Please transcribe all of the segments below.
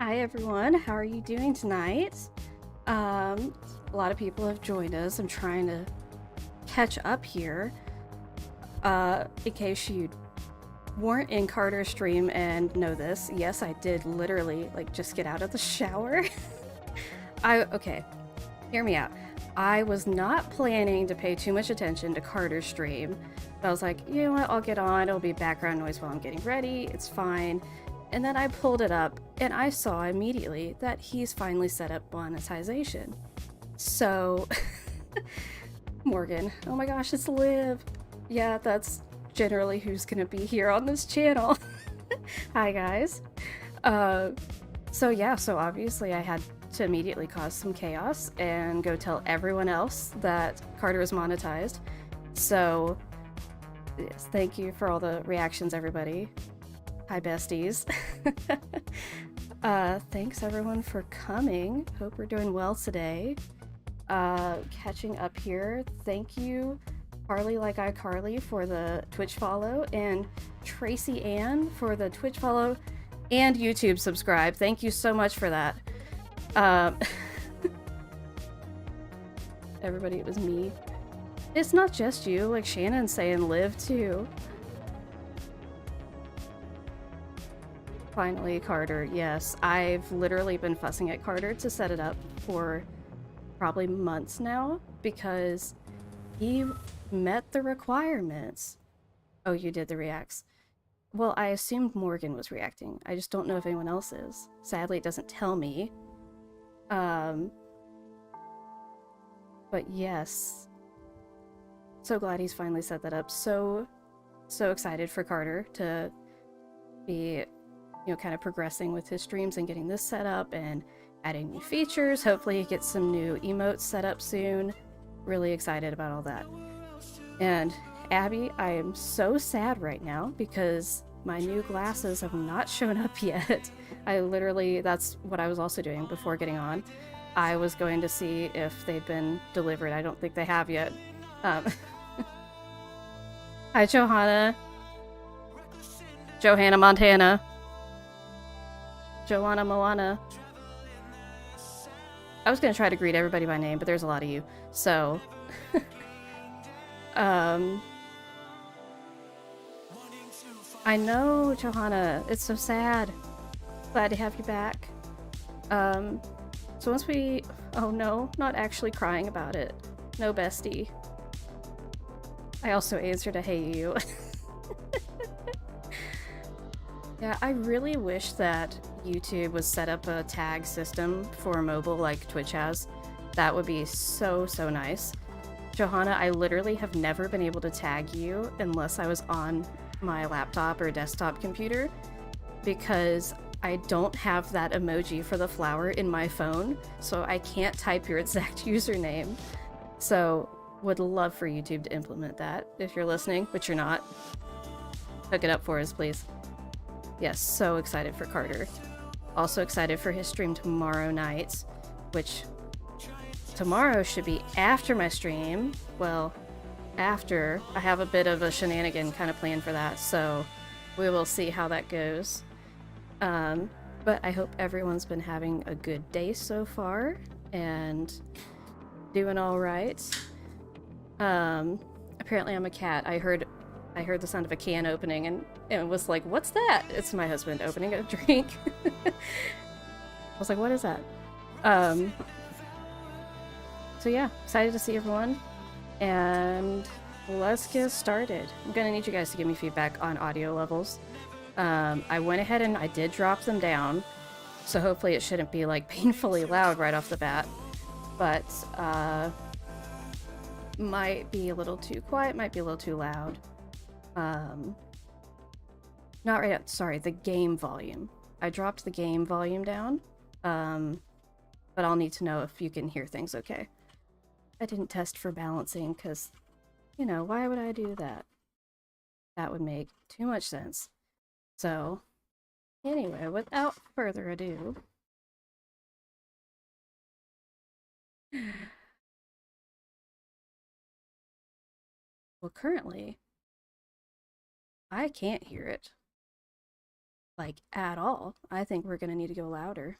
Hi everyone, how are you doing tonight? A lot of people have joined us. I'm trying to catch up here. In case you weren't in Carter's stream and know this, yes, I did literally like just get out of the shower. Okay, hear me out. I was not planning to pay too much attention to Carter's stream. But I was like, you know what, I'll get on. It'll be background noise while I'm getting ready. It's fine. And then I pulled it up and I saw immediately that he's finally set up monetization. So, Morgan, oh my gosh, it's Liv. Yeah, that's generally who's gonna be here on this channel. Hi, guys. Uh, so obviously I had to immediately cause some chaos and go tell everyone else that Carter is monetized. So, yes, thank you for all the reactions, everybody. Hi, besties. Thanks everyone for coming. Hope we're doing well today. Catching up here. Thank you, Carly Like I Carly, for the Twitch follow, and Tracy Ann for the Twitch follow and YouTube subscribe. Thank you so much for that. Everybody, it was me. It's not just you, like Shannon's saying live too. Finally, Carter. Yes, I've literally been fussing at Carter to set it up for probably months now because he met the requirements. Oh, you did the reacts. Well, I assumed Morgan was reacting. I just don't know if anyone else is. Sadly, it doesn't tell me. But yes. So glad he's finally set that up. So excited for Carter to be, kind of progressing with his streams and getting this set up and adding new features. Hopefully he gets some new emotes set up soon. Really excited about all that. And Abby, I am so sad right now because my new glasses have not shown up yet. That's what I was also doing before getting on. I was going to see if they'd been delivered. I don't think they have yet. Hi, Johanna. Johanna Montana. Joanna Moana. I was gonna try to greet everybody by name, but there's a lot of you. So, I know, Johanna. It's so sad. Glad to have you back. So once we... Oh no, not actually crying about it. No, bestie. I also answered a hey you. Yeah, I really wish that YouTube was set up a tag system for mobile like Twitch has. That would be so nice. Johanna, I literally have never been able to tag you unless I was on my laptop or desktop computer because I don't have that emoji for the flower in my phone, so I can't type your exact username. So, would love for YouTube to implement that if you're listening, which you're not. Hook it up for us, please. Yes, so excited for Carter. Also excited for his stream tomorrow night, which tomorrow should be after my stream. Well, after. I have a bit of a shenanigan kind of plan for that, so we will see how that goes. But I hope everyone's been having a good day so far and doing all right. Apparently I'm a cat. I heard the sound of a can opening and it was like, what's that? It's my husband opening a drink. I was like, what is that? So yeah, excited to see everyone. And let's get started. I'm gonna need you guys to give me feedback on audio levels. I went ahead and I did drop them down, so hopefully it shouldn't be like painfully loud right off the bat. But might be a little too quiet, might be a little too loud. Not right now, sorry, the game volume. I dropped the game volume down, but I'll need to know if you can hear things okay. I didn't test for balancing because, why would I do that? That would make too much sense. So, anyway, without further ado, well, currently, I can't hear it. like, at all. I think we're gonna need to go louder.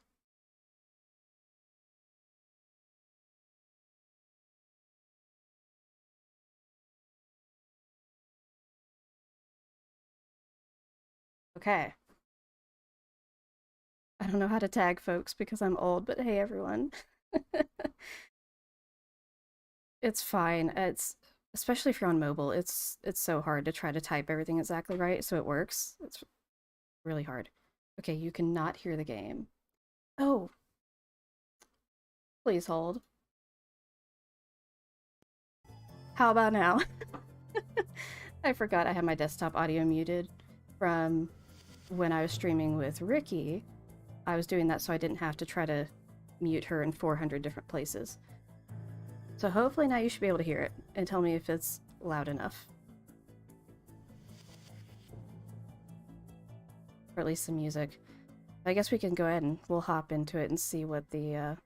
Okay. I don't know how to tag folks because I'm old, but hey, everyone. It's fine. It's especially if you're on mobile, it's so hard to try to type everything exactly right so it works. It's really hard. Okay, you cannot hear the game. Oh, please hold. How about now? I forgot I had my desktop audio muted from when I was streaming with Ricky. I was doing that so I didn't have to try to mute her in 400 different places. So hopefully now you should be able to hear it and tell me if it's loud enough. Or at least the music. I guess we can go ahead and we'll hop into it and see what the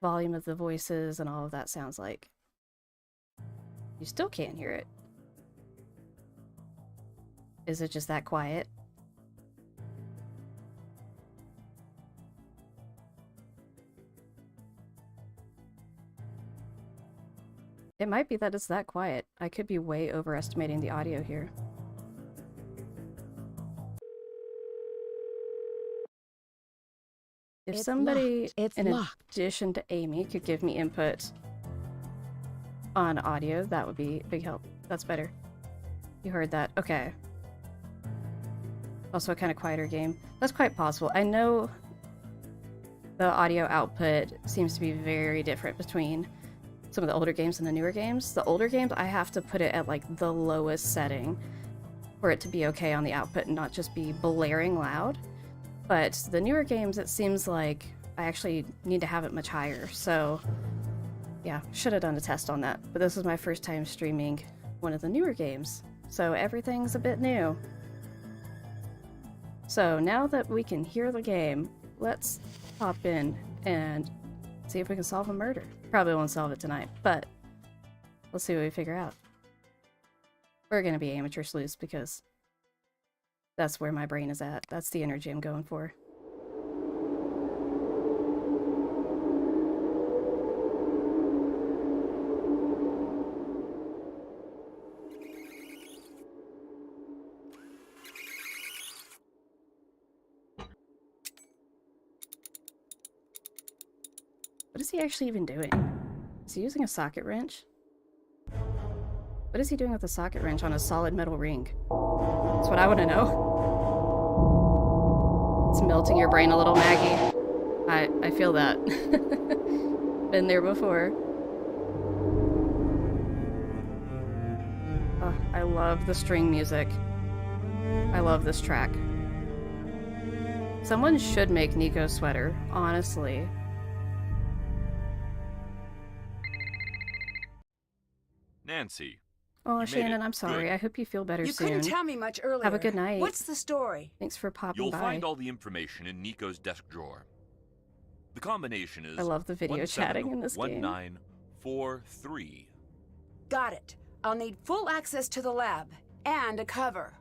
volume of the voices and all of that sounds like. You still can't hear it. Is it just that quiet? It might be that it's that quiet. I could be way overestimating the audio here. If somebody, in addition to Amy, could give me input on audio, that would be a big help. That's better. You heard that. Okay. Also a kind of quieter game. That's quite possible. I know the audio output seems to be very different between some of the older games and the newer games. The older games, I have to put it at like the lowest setting for it to be okay on the output and not just be blaring loud. But the newer games, it seems like I actually need to have it much higher. So yeah, should have done a test on that. But this is my first time streaming one of the newer games. So everything's a bit new. So now that we can hear the game, let's hop in and see if we can solve a murder. Probably won't solve it tonight, but let's see what we figure out. We're gonna be amateur sleuths because that's where my brain is at. That's the energy I'm going for. What is he actually even doing? Is he using a socket wrench? What is he doing with a socket wrench on a solid metal ring? That's what I want to know. It's melting your brain a little, Maggie. I feel that. Been there before. Oh, I love the string music. I love this track. Someone should make Nico's sweater, honestly. Nancy. Oh, Shannon, I'm sorry. Good. I hope you feel better soon. You couldn't tell me much earlier. Have a good night. What's the story? Thanks for popping You'll by. find all the information in Nico's desk drawer. The combination is I love the video chatting in this game. 1943. Got it. I'll need full access to the lab and a cover.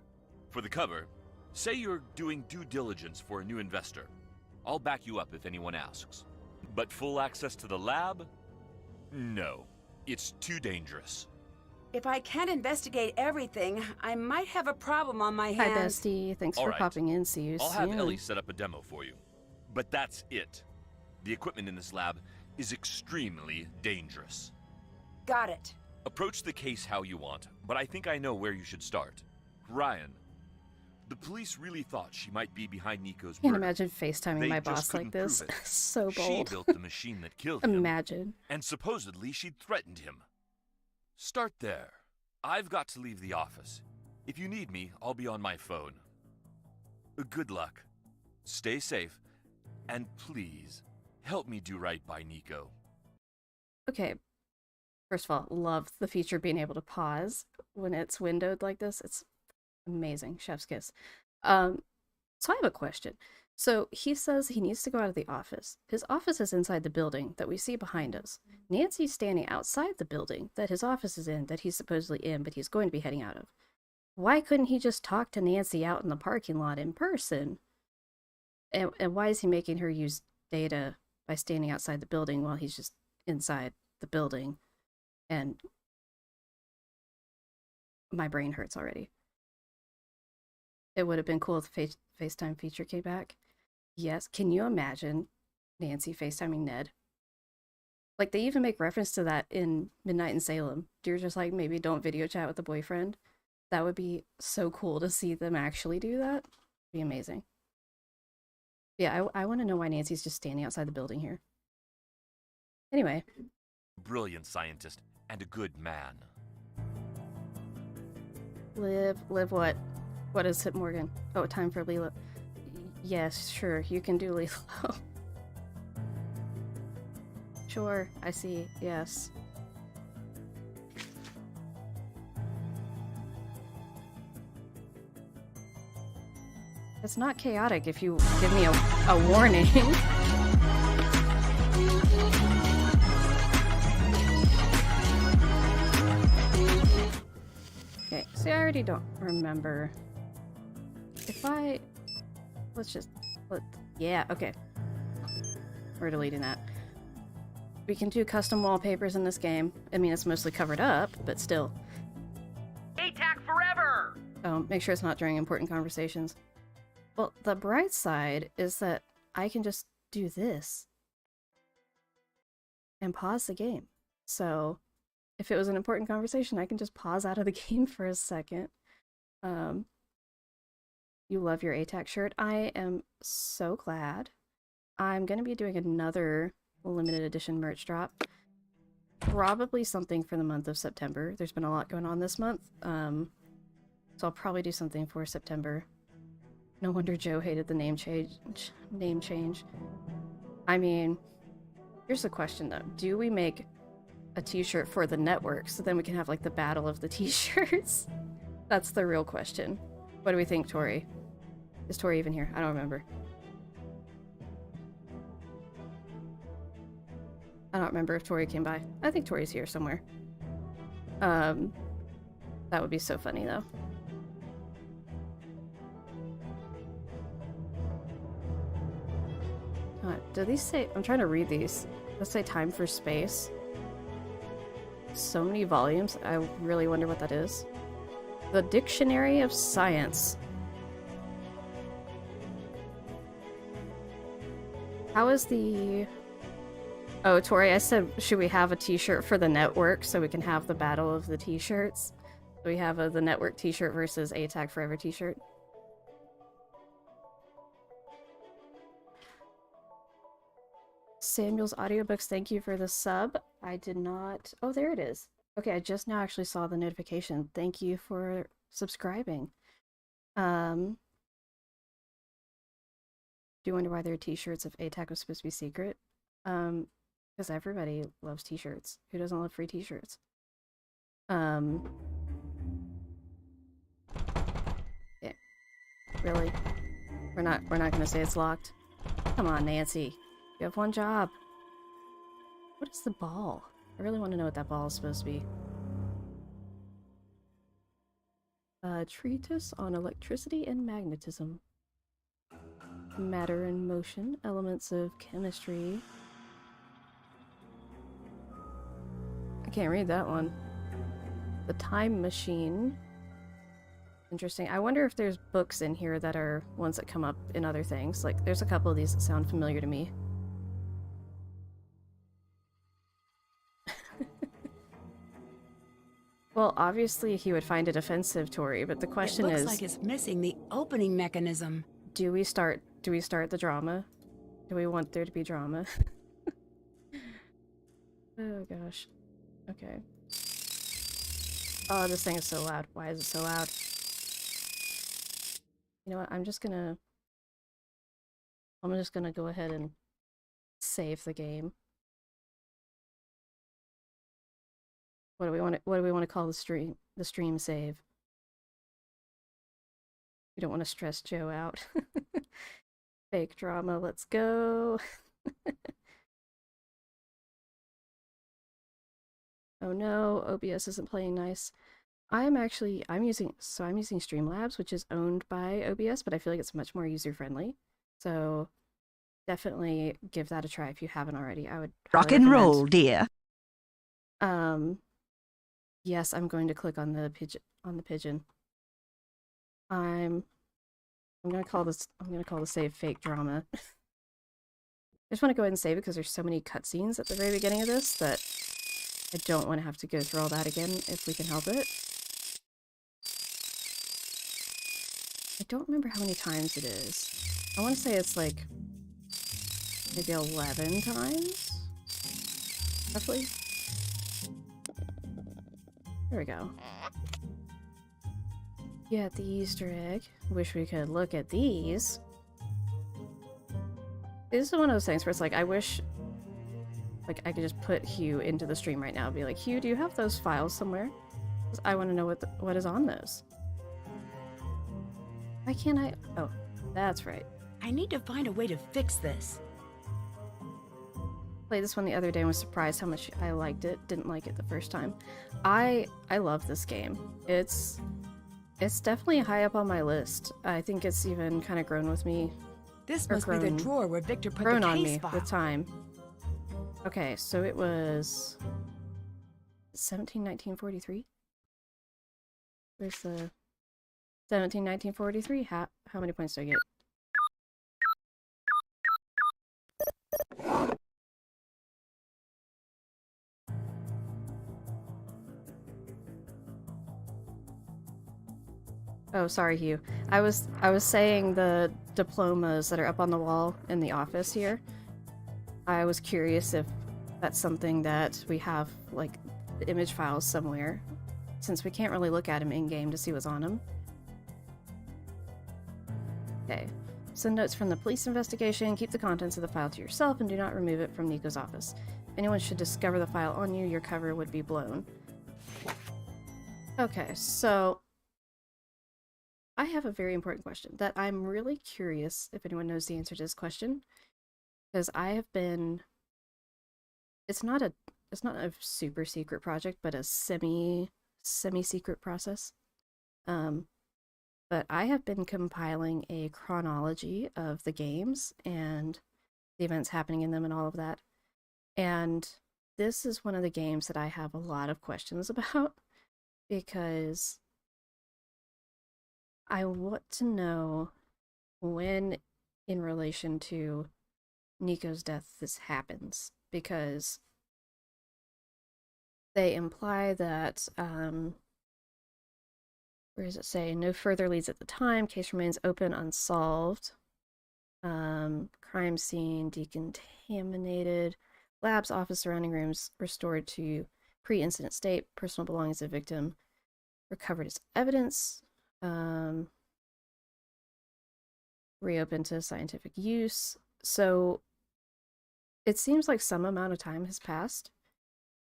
For the cover, say you're doing due diligence for a new investor. I'll back you up if anyone asks. But full access to the lab? No. It's too dangerous. If I can't investigate everything, I might have a problem on my hands. Hi, Bestie. Thanks for popping in. See you soon. I'll have Ellie set up a demo for you. But that's it. The equipment in this lab is extremely dangerous. Got it. Approach the case how you want, but I think I know where you should start. Ryan. The police really thought she might be behind Nico's murder. Can't imagine FaceTiming my boss like this. So bold. She built the machine that killed him. Imagine. And supposedly she'd threatened him. Start there. I've got to leave the office. If you need me, I'll be on my phone. Good luck. Stay safe. And please, help me do right by Nico. Okay. First of all, love the feature being able to pause when it's windowed like this. It's amazing. Chef's kiss. So I have a question. So he says he needs to go out of the office. His office is inside the building that we see behind us. Nancy's standing outside the building that his office is in, that he's supposedly in, but he's going to be heading out of. Why couldn't he just talk to Nancy out in the parking lot in person? And why is he making her use data by standing outside the building while he's just inside the building? And my brain hurts already. It would have been cool if the FaceTime feature came back. Yes, can you imagine Nancy FaceTiming Ned? Like, they even make reference to that in Midnight in Salem. You're just like, maybe don't video chat with the boyfriend. That would be so cool to see them actually do that. Be amazing. Yeah, I want to know why Nancy's just standing outside the building here. Anyway. Brilliant scientist and a good man. Live what? What is it, Morgan? Oh, time for Lilo. Yes, sure, you can do Lilo. Sure, I see, yes. It's not chaotic if you give me a warning. Okay, see, I already don't remember. If I... yeah, okay. We're deleting that. We can do custom wallpapers in this game. I mean, it's mostly covered up, but still. ATAC forever! Oh, make sure it's not during important conversations. Well, the bright side is that I can just do this and pause the game. So if it was an important conversation, I can just pause out of the game for a second. You love your ATAC shirt. I am so glad. I'm going to be doing another limited edition merch drop. Probably something for the month of September. There's been a lot going on this month. So I'll probably do something for September. No wonder Joe hated the name change. I mean, here's the question though. Do we make a t-shirt for the network so then we can have like the battle of the t-shirts? That's the real question. What do we think, Tori? Is Tori even here? I don't remember. I don't remember if Tori came by. I think Tori's here somewhere. That would be so funny though. Do these say... I'm trying to read these. Let's say time for space. So many volumes. I really wonder what that is. The Dictionary of Science. How is the... Oh, Tori, I said, should we have a t-shirt for the network so we can have the battle of the t-shirts? So we have the network t-shirt versus ATAC Forever t-shirt. Samuel's audiobooks, thank you for the sub. I did not... Oh, there it is. Okay, I just now actually saw the notification. Thank you for subscribing. Do you wonder why there are t-shirts if ATAC was supposed to be secret? Because everybody loves t-shirts. Who doesn't love free t-shirts? Yeah. Really? We're not gonna say it's locked. Come on, Nancy. You have one job. What is the ball? I really want to know what that ball is supposed to be. A treatise on electricity and magnetism. Matter and motion, elements of chemistry. I can't read that one. The Time Machine. Interesting. I wonder if there's books in here that are ones that come up in other things. Like, there's a couple of these that sound familiar to me. Well, obviously he would find it offensive, Tori, but the question is... It looks like it's missing the opening mechanism. Do we start the drama? Do we want there to be drama? Oh gosh. Okay. Oh, this thing is so loud. Why is it so loud? You know what? I'm just gonna go ahead and save the game. What do we want to call the stream? The stream save. We don't want to stress Joe out. Fake drama, let's go. Oh no, OBS isn't playing nice. I'm using Streamlabs, which is owned by OBS, but I feel like it's much more user-friendly. So definitely give that a try if you haven't already. I would Rock highly and recommend. roll, dear. Yes, I'm going to click on the pigeon. I'm gonna call this save fake drama. I just want to go ahead and save it because there's so many cutscenes at the very beginning of this that I don't want to have to go through all that again if we can help it. I don't remember how many times it is. I want to say it's like maybe 11 times, roughly. There we go. Yeah, the Easter egg. Wish we could look at these. This is one of those things where it's like, I wish like I could just put Hugh into the stream right now and be like, Hugh, do you have those files somewhere? Because I want to know what is on those. Why can't I? Oh, that's right. I need to find a way to fix this. Played this one the other day and was surprised how much I liked it. Didn't like it the first time. I love this game. It's definitely high up on my list. I think it's even kind of grown with me. This must be the drawer where Victor put the case on me file. with time. Okay, so it was 1943. Where's the 1943? How many points do I get? Oh, sorry, Hugh. I was saying the diplomas that are up on the wall in the office here. I was curious if that's something that we have, like, the image files somewhere, since we can't really look at them in-game to see what's on them. Okay. Send notes from the police investigation. Keep the contents of the file to yourself and do not remove it from Nico's office. If anyone should discover the file on you, your cover would be blown. Okay, so I have a very important question that I'm really curious if anyone knows the answer to this question, because I have been, it's not a super secret project, but a semi-secret process. But I have been compiling a chronology of the games and the events happening in them and all of that. And this is one of the games that I have a lot of questions about, because I want to know when, in relation to Nico's death, this happens, because they imply that, where does it say? No further leads at the time, case remains open, unsolved, crime scene decontaminated, labs, office, surrounding rooms restored to pre-incident state, personal belongings of victim recovered as evidence, reopened to scientific use. So it seems like some amount of time has passed,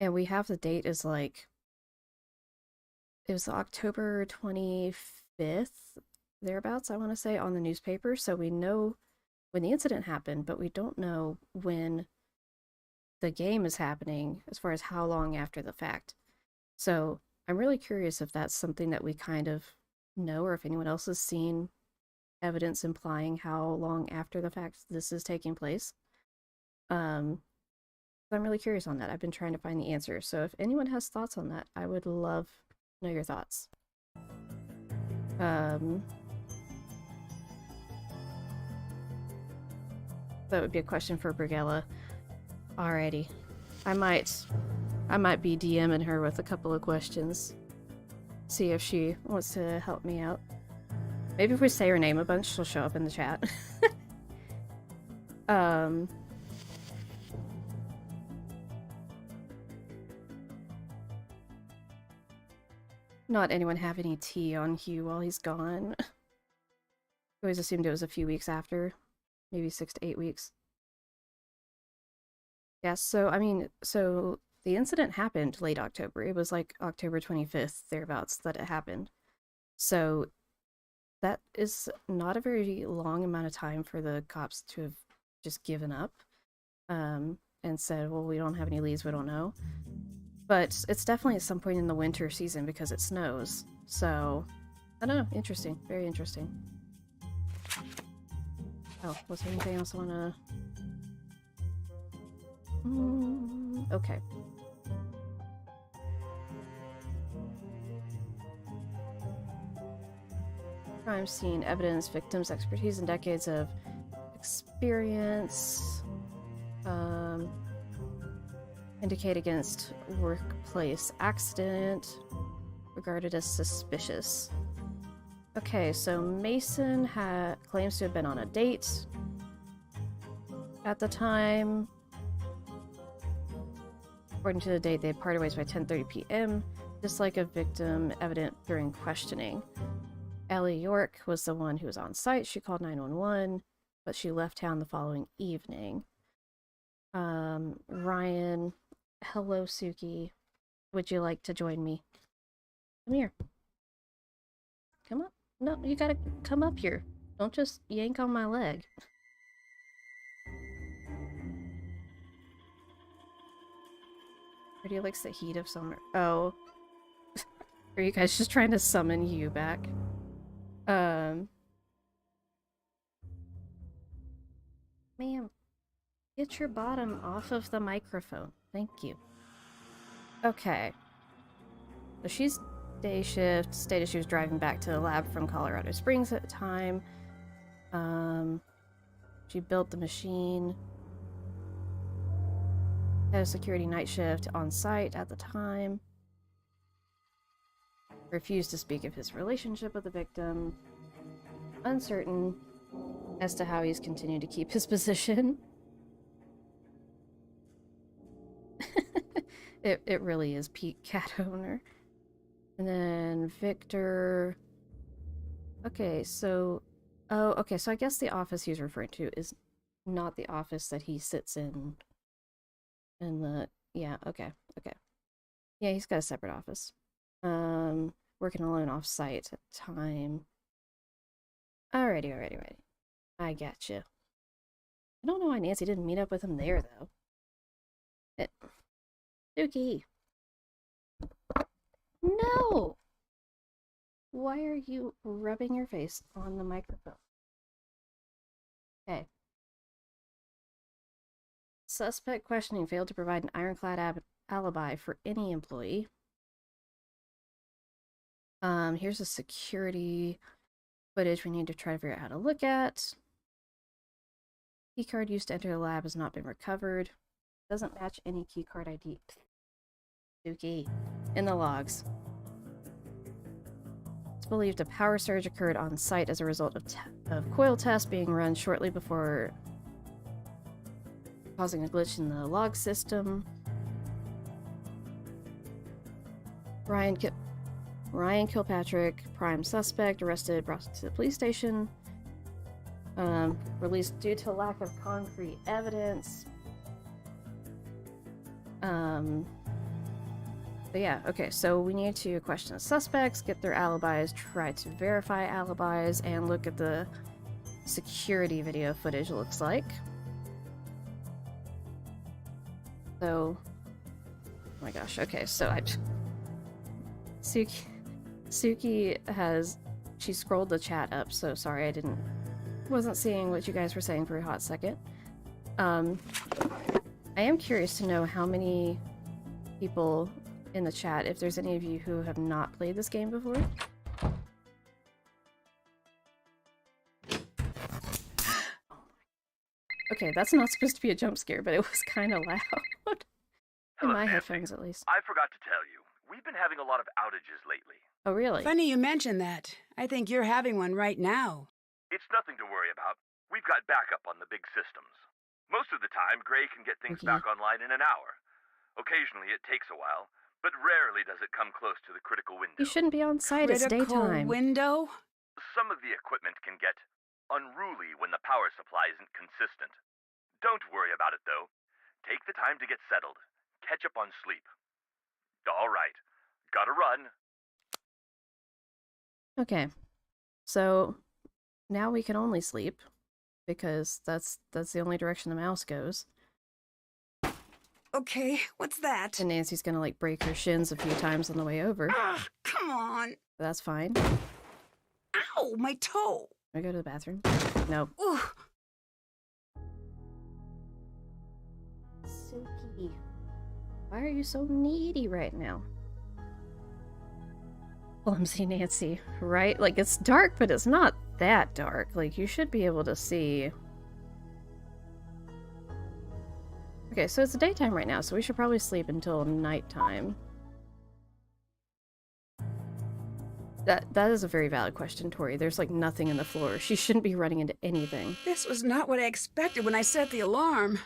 and we have the date is like, it was October 25th, thereabouts, I want to say, on the newspaper. So we know when the incident happened, but we don't know when the game is happening as far as how long after the fact. So I'm really curious if that's something that we kind of know, or if anyone else has seen evidence implying how long after the fact this is taking place. I'm really curious on that. I've been trying to find the answer. So if anyone has thoughts on that, I would love to know your thoughts. That would be a question for Brigella. Alrighty. I might be DMing her with a couple of questions. See if she wants to help me out. Maybe if we say her name a bunch, she'll show up in the chat. Not anyone have any tea on Hugh while he's gone. I always assumed it was a few weeks after. Maybe 6 to 8 weeks. Yeah, so, I mean, so the incident happened late October. It was like October 25th, thereabouts, that it happened. So that is not a very long amount of time for the cops to have just given up and said, well, we don't have any leads, we don't know. But it's definitely at some point in the winter season because it snows. So, I don't know. Interesting. Very interesting. Oh, was there anything else I want to... okay. Crime scene evidence, victims' expertise, and decades of experience indicate against workplace accident, regarded as suspicious. Okay, so Mason claims to have been on a date at the time. According to the date, they parted ways by 10:30 p.m., just like a victim evident during questioning. Ellie York was the one who was on site. She called 911, but she left town the following evening. Ryan, hello, Suki. Would you like to join me? Come here. Come up. No, you gotta come up here. Don't just yank on my leg. Pretty likes the heat of summer. Oh. Are you guys just trying to summon you back? Ma'am, get your bottom off of the microphone. Thank you. Okay. So she's day shift. Stated she was driving back to the lab from Colorado Springs at the time. She built the machine. Had a security night shift on site at the time. Refused to speak of his relationship with the victim. Uncertain as to how he's continued to keep his position. It really is peak cat owner. And then Victor. Okay, so... oh, okay, so I guess the office he's referring to is not the office that he sits in the... yeah, okay. Yeah, he's got a separate office. Working alone off-site at the time. Alrighty. I gotcha. I don't know why Nancy didn't meet up with him there, though. Dookie! No! Why are you rubbing your face on the microphone? Okay. Suspect questioning failed to provide an ironclad alibi for any employee. Here's the security footage we need to try to figure out how to look at. Keycard used to enter the lab has not been recovered. Doesn't match any keycard ID. Dookie. In the logs. It's believed a power surge occurred on site as a result of coil tests being run shortly before causing a glitch in the log system. Ryan Kilpatrick, prime suspect, arrested, brought to the police station. Released due to lack of concrete evidence. But yeah, okay, so we need to question the suspects, get their alibis, try to verify alibis, and look at the security video footage, it looks like. So, oh my gosh, okay, so Suki she scrolled the chat up, so sorry wasn't seeing what you guys were saying for a hot second. I am curious to know how many people in the chat, if there's any of you who have not played this game before. Okay, that's not supposed to be a jump scare, but it was kind of loud. In my headphones, at least. I forgot to tell you, we've been having a lot of outages lately. Oh, really? Funny you mention that. I think you're having one right now. It's nothing to worry about. We've got backup on the big systems. Most of the time, Gray can get things back online in an hour. Occasionally, it takes a while, but rarely does it come close to the critical window. You shouldn't be on site. It's daytime. Window? Some of the equipment can get unruly when the power supply isn't consistent. Don't worry about it, though. Take the time to get settled. Catch up on sleep. All right. Gotta run. Okay. So now we can only sleep because that's the only direction the mouse goes. Okay, what's that? And Nancy's gonna, like, break her shins a few times on the way over. Ah, come on. That's fine. Ow, my toe. Can I go to the bathroom? Nope. Ooh. Suki, why are you so needy right now? Clumsy Nancy, right? Like, it's dark, but it's not that dark. Like, you should be able to see. Okay, so it's daytime right now, so we should probably sleep until nighttime. That is a very valid question, Tori. There's, like, nothing in the floor. She shouldn't be running into anything. This was not what I expected when I set the alarm.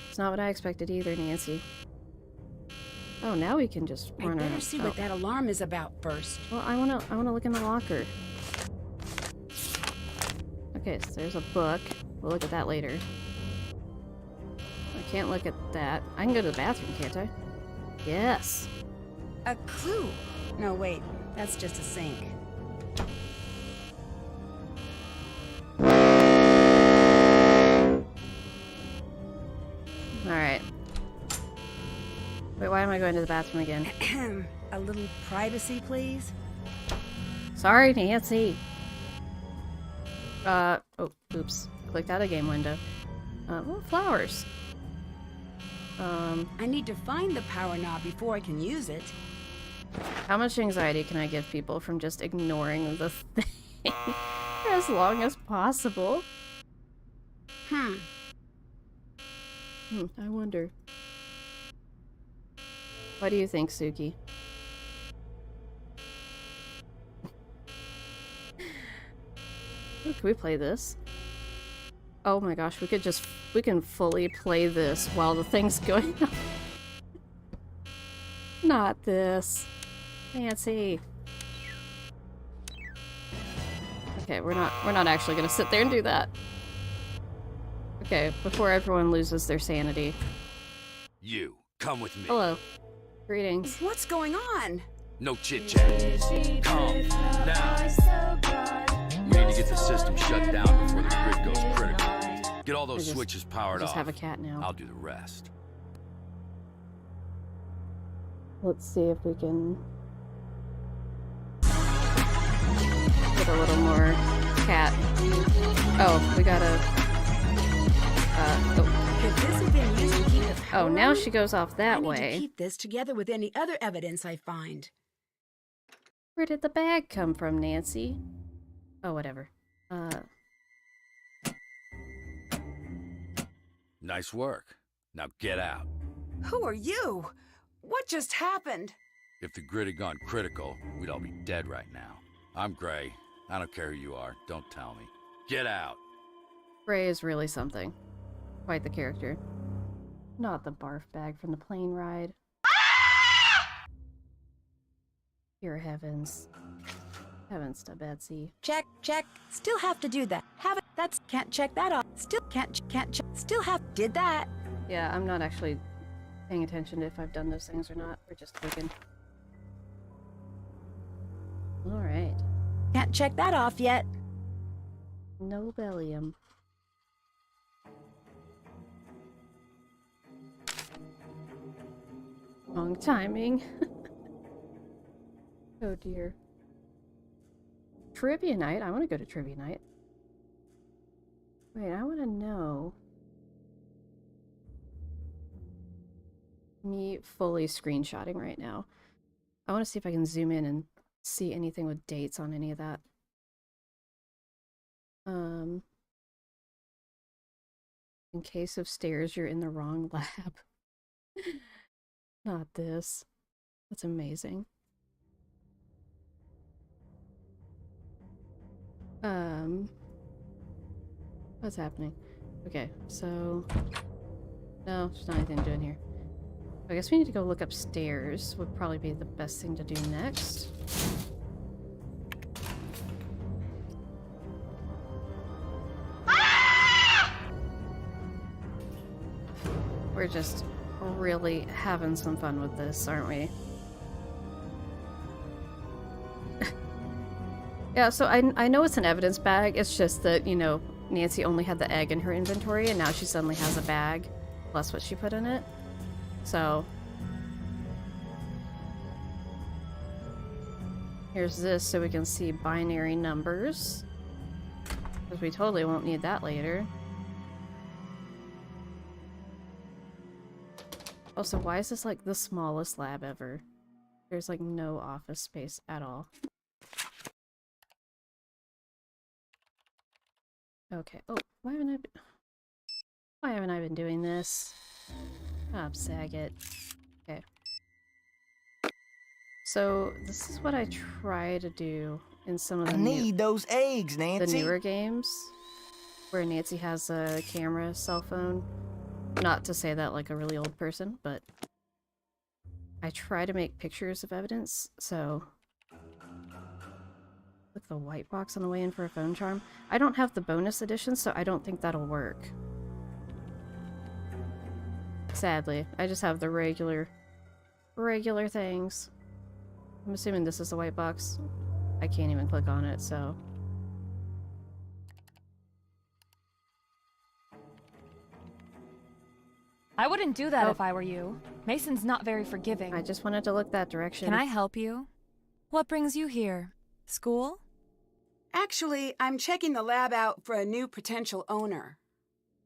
It's not what I expected either, Nancy. Oh, now we can just I run better around. see Oh. what that alarm is about first. Well, I wanna look in the locker. Okay, so there's a book. We'll look at that later. I can't look at that. I can go to the bathroom, can't I? Yes. A clue. No, wait. That's just a sink. Alright. Wait, why am I going to the bathroom again? A little privacy, please. Sorry, Nancy. Oh, oops. Clicked out a game window. Well, flowers. I need to find the power knob before I can use it. How much anxiety can I give people from just ignoring the thing for as long as possible? I wonder. What do you think, Suki? Ooh, can we play this? Oh my gosh, we can fully play this while the thing's going on. Not this. Nancy. Okay, we're not actually gonna sit there and do that. Okay, before everyone loses their sanity. You, come with me. Hello. Greetings. What's going on? No chit-chat. Come, now. We need to get the system shut down before the grid goes critical. Get all those switches powered off. Just have a cat now. I'll do the rest. Let's see if we can get a little more cat. Oh, we gotta. Could this have been used to keep the power Oh, now on? she goes off I that need to way. keep this together with any other evidence I find. Where did the bag come from, Nancy? Oh, whatever. Nice work. Now get out. Who are you? What just happened? If the grid had gone critical, we'd all be dead right now. I'm Gray. I don't care who you are. Don't tell me. Get out. Ray is really something. Quite the character. Not the barf bag from the plane ride. Dear heavens. Heavens to Betsy. Check, check. Still have to do that. Have it. That's can't check that off. Still can't check. Still have did that. Yeah, I'm not actually paying attention to if I've done those things or not. We're just clicking. Alright. Can't check that off yet. No bellium. Wrong timing. Oh dear. Trivia night? I want to go to trivia night. Wait, I want to know. Me fully screenshotting right now. I want to see if I can zoom in and see anything with dates on any of that. In case of stairs, you're in the wrong lab. Not this. That's amazing. What's happening? Okay, so no, there's not anything to do in here. I guess we need to go look upstairs. Would probably be the best thing to do next. We're just really having some fun with this, aren't we? Yeah, so I know it's an evidence bag. It's just that, you know, Nancy only had the egg in her inventory, and now she suddenly has a bag, plus what she put in it. So... here's this so we can see binary numbers. Because we totally won't need that later. Also, why is this like the smallest lab ever? There's like no office space at all. Okay. Oh, why haven't I been doing this? Oh, Saget. Okay. So this is what I try to do in some of the I need those eggs, the Nancy. newer games, where Nancy has a camera, cell phone. Not to say that like a really old person, but I try to make pictures of evidence, so... With the white box on the way in for a phone charm. I don't have the bonus edition, so I don't think that'll work. Sadly. I just have the regular things. I'm assuming this is the white box. I can't even click on it, so... I wouldn't do that if I were you. Mason's not very forgiving. I just wanted to look that direction. Can I help you? What brings you here? School? Actually, I'm checking the lab out for a new potential owner.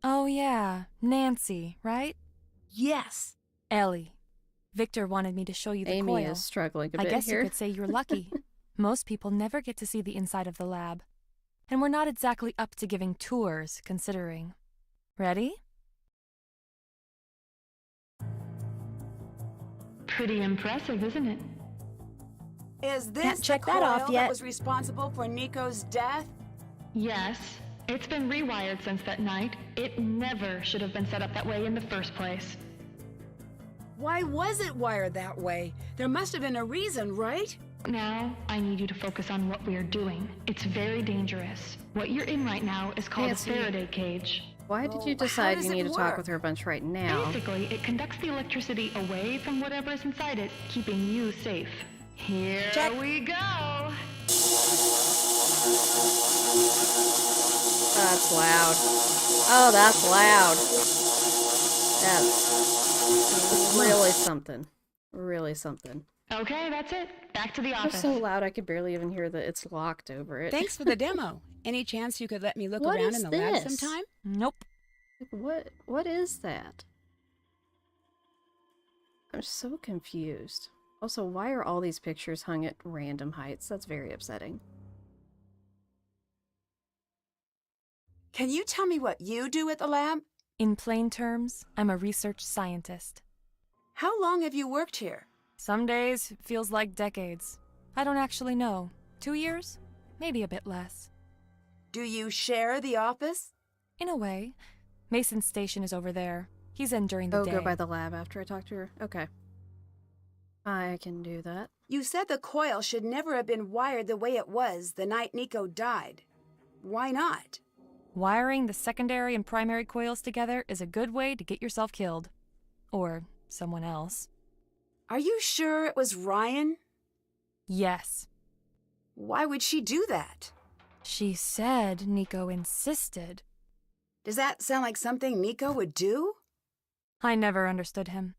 Oh yeah, Nancy, right? Yes. Ellie. Victor wanted me to show you the Amy coil. is struggling a I bit guess here. you could say you're lucky. Most people never get to see the inside of the lab. And we're not exactly up to giving tours, considering. Ready? Pretty impressive, isn't it? Is this Can't check the that coil off yet. that was responsible for Nico's death? Yes. It's been rewired since that night. It never should have been set up that way in the first place. Why was it wired that way? There must have been a reason, right? Now, I need you to focus on what we are doing. It's very dangerous. What you're in right now is called Nancy. a Faraday cage. Why did you Well, how decide does you it need to talk work? with her a bunch right now? Basically, it conducts the electricity away from whatever is inside it, keeping you safe. Here Check. we go! That's loud. Oh, that's loud. That's really something. Really something. Okay, that's it. Back to the It was office. so loud I could barely even hear that it's locked over it. Thanks for the demo. Any chance you could let me look What around is in the lab this? sometime? Nope. What is that? I'm so confused. Also, why are all these pictures hung at random heights? That's very upsetting. Can you tell me what you do at the lab? In plain terms, I'm a research scientist. How long have you worked here? Some days it feels like decades. I don't actually know. 2 years? Maybe a bit less. Do you share the office? In a way. Mason's station is over there. He's in during the day. Go by the lab after I talk to her? Okay. I can do that. You said the coil should never have been wired the way it was the night Nico died. Why not? Wiring the secondary and primary coils together is a good way to get yourself killed. Or someone else. Are you sure it was Ryan? Yes. Why would she do that? She said Nico insisted. Does that sound like something Nico would do? I never understood him.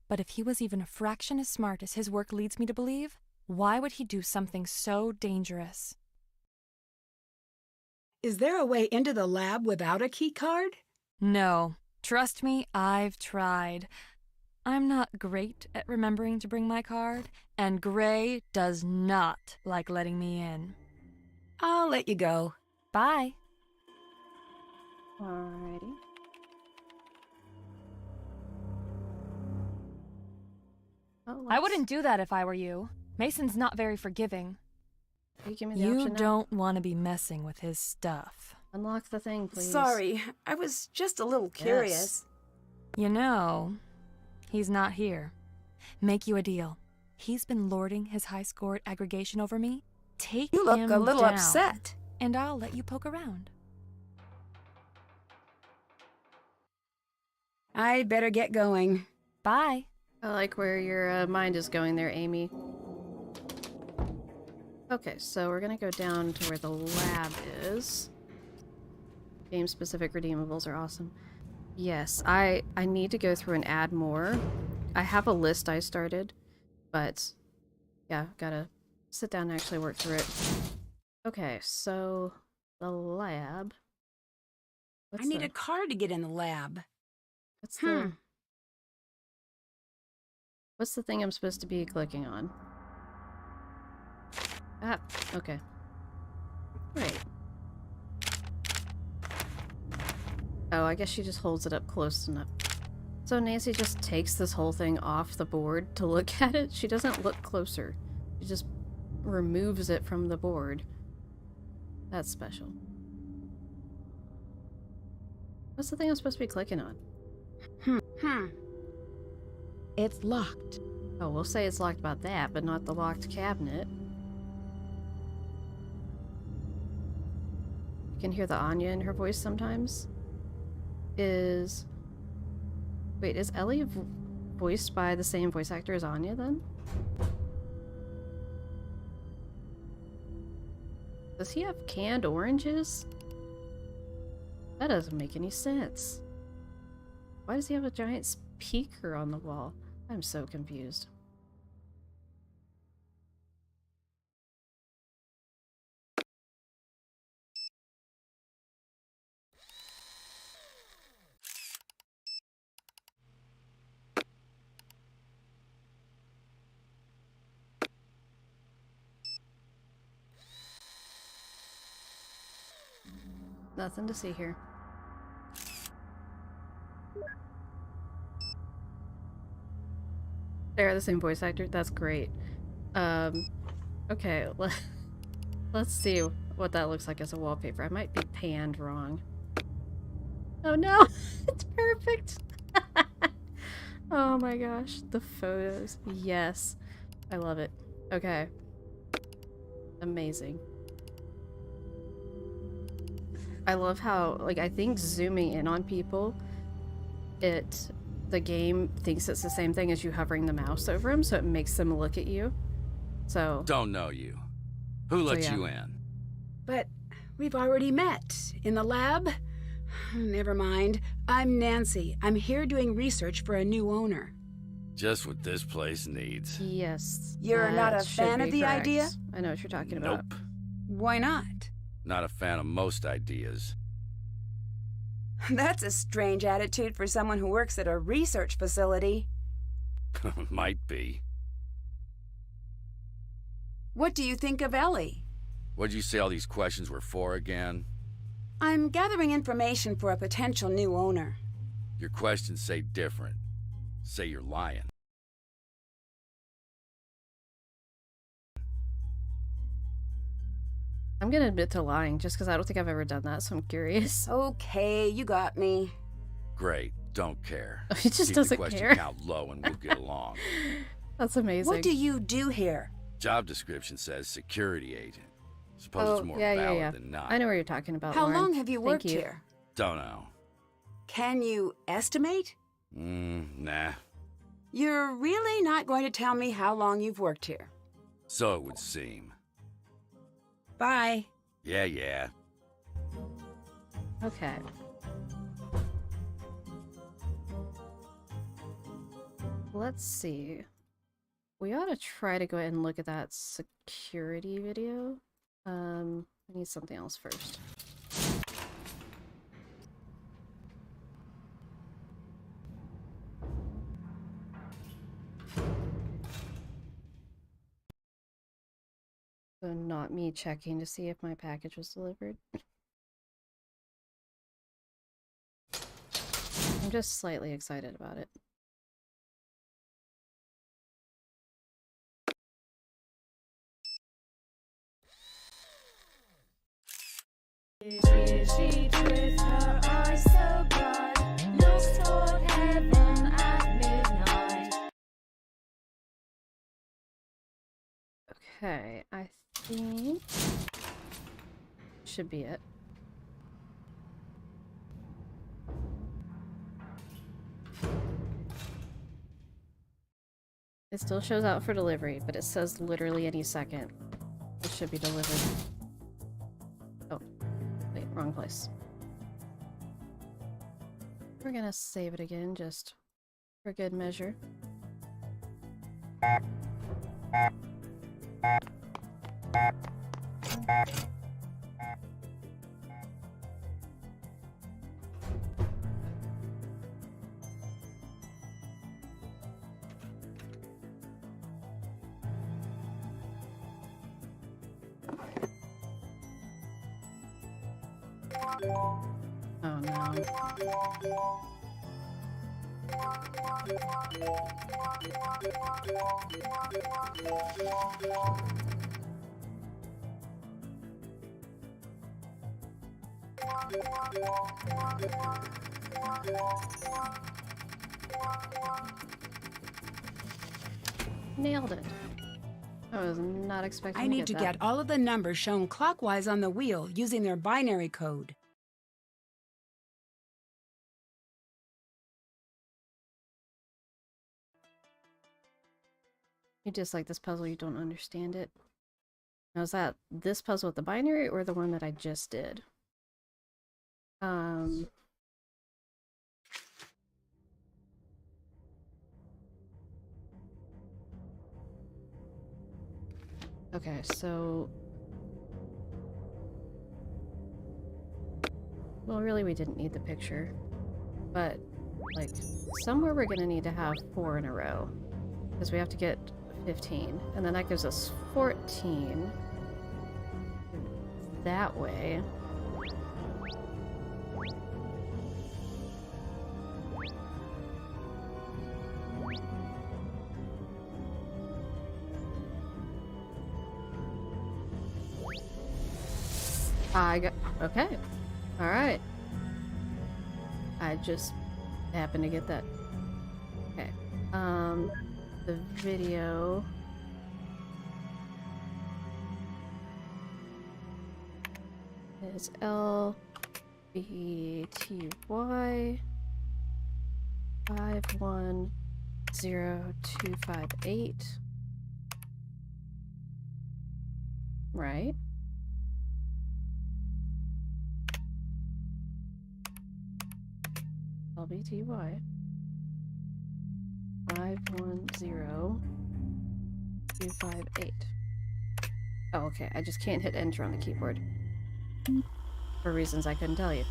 But if he was even a fraction as smart as his work leads me to believe, why would he do something so dangerous? Is there a way into the lab without a key card? No. Trust me, I've tried. I'm not great at remembering to bring my card, and Gray does not like letting me in. I'll let you go. Bye. Alrighty. Oh, I wouldn't do that if I were you. Mason's not very forgiving. You give me the You option now? don't want to be messing with his stuff. Unlock the thing, please. Sorry, I was just a little curious. You know, he's not here. Make you a deal. He's been lording his high score at aggregation over me. Take You look him a little down, upset. and I'll let you poke around. I'd better get going. Bye. I like where your mind is going there, Amy. Okay, so we're gonna go down to where the lab is. Game-specific redeemables are awesome. Yes, I need to go through and add more. I have a list I started, but yeah, gotta sit down and actually work through it. Okay, so the lab. I need a card to get in the lab. What's the thing I'm supposed to be clicking on? Ah, okay. Right. Oh, I guess she just holds it up close enough. So Nancy just takes this whole thing off the board to look at it. She doesn't look closer. She just removes it from the board. That's special. What's the thing I'm supposed to be clicking on? It's locked. Oh, we'll say it's locked about that, but not the locked cabinet. You can hear the Anya in her voice sometimes. Wait, is Ellie voiced by the same voice actor as Anya then? Does he have canned oranges? That doesn't make any sense. Why does he have a giant speaker on the wall? I'm so confused. Nothing to see here. They're the same voice actor? That's great. Okay, let's see what that looks like as a wallpaper. I might be panned wrong. Oh no! It's perfect! Oh my gosh, the photos. Yes. I love it. Okay. Amazing. I love how, like, I think zooming in on people, the game thinks it's the same thing as you hovering the mouse over them, so it makes them look at you. So... Don't know you. Who let you in? But we've already met. In the lab? Never mind. I'm Nancy. I'm here doing research for a new owner. Just what this place needs. Yes. You're not a that should fan be of the correct. idea? I know what you're talking Nope. about. Why not? Not a fan of most ideas. That's a strange attitude for someone who works at a research facility. Might be. What do you think of Ellie? What'd you say all these questions were for again? I'm gathering information for a potential new owner. Your questions say different. Say you're lying. I'm gonna admit to lying just because I don't think I've ever done that, so I'm curious. Okay, you got me. Great. Don't care. He just Keep doesn't the question care. count low and we'll get along. That's amazing. What do you do here? Job description says security agent. Suppose it's more valid than not. I know what you're talking about, How Lauren. long have you Thank worked you. here? Don't know. Can you estimate? Nah. You're really not going to tell me how long you've worked here. So it would seem. Bye. Yeah. Okay. Let's see. We ought to try to go ahead and look at that security video. I need something else first. So not me checking to see if my package was delivered. I'm just slightly excited about it. Okay, I think should be it. It still shows out for delivery, but it says literally any second it should be delivered. Oh, wait, wrong place. We're gonna save it again, just for good measure. Oh no. Nailed it. I was not expecting I need to that. get all of the numbers shown clockwise on the wheel using their binary code. You dislike this puzzle, you don't understand it. Now, is that this puzzle with the binary or the one that I just did? Okay, so... Well, really, we didn't need the picture. But, like, somewhere we're gonna need to have 4 in a row. Because we have to get 15. And then that gives us 14. That way. I got... Okay. Alright. I just happened to get that. Okay. The video... is LBTY 510258. Right? LBTY 510258. Oh, okay. I just can't hit enter on the keyboard. For reasons I couldn't tell you.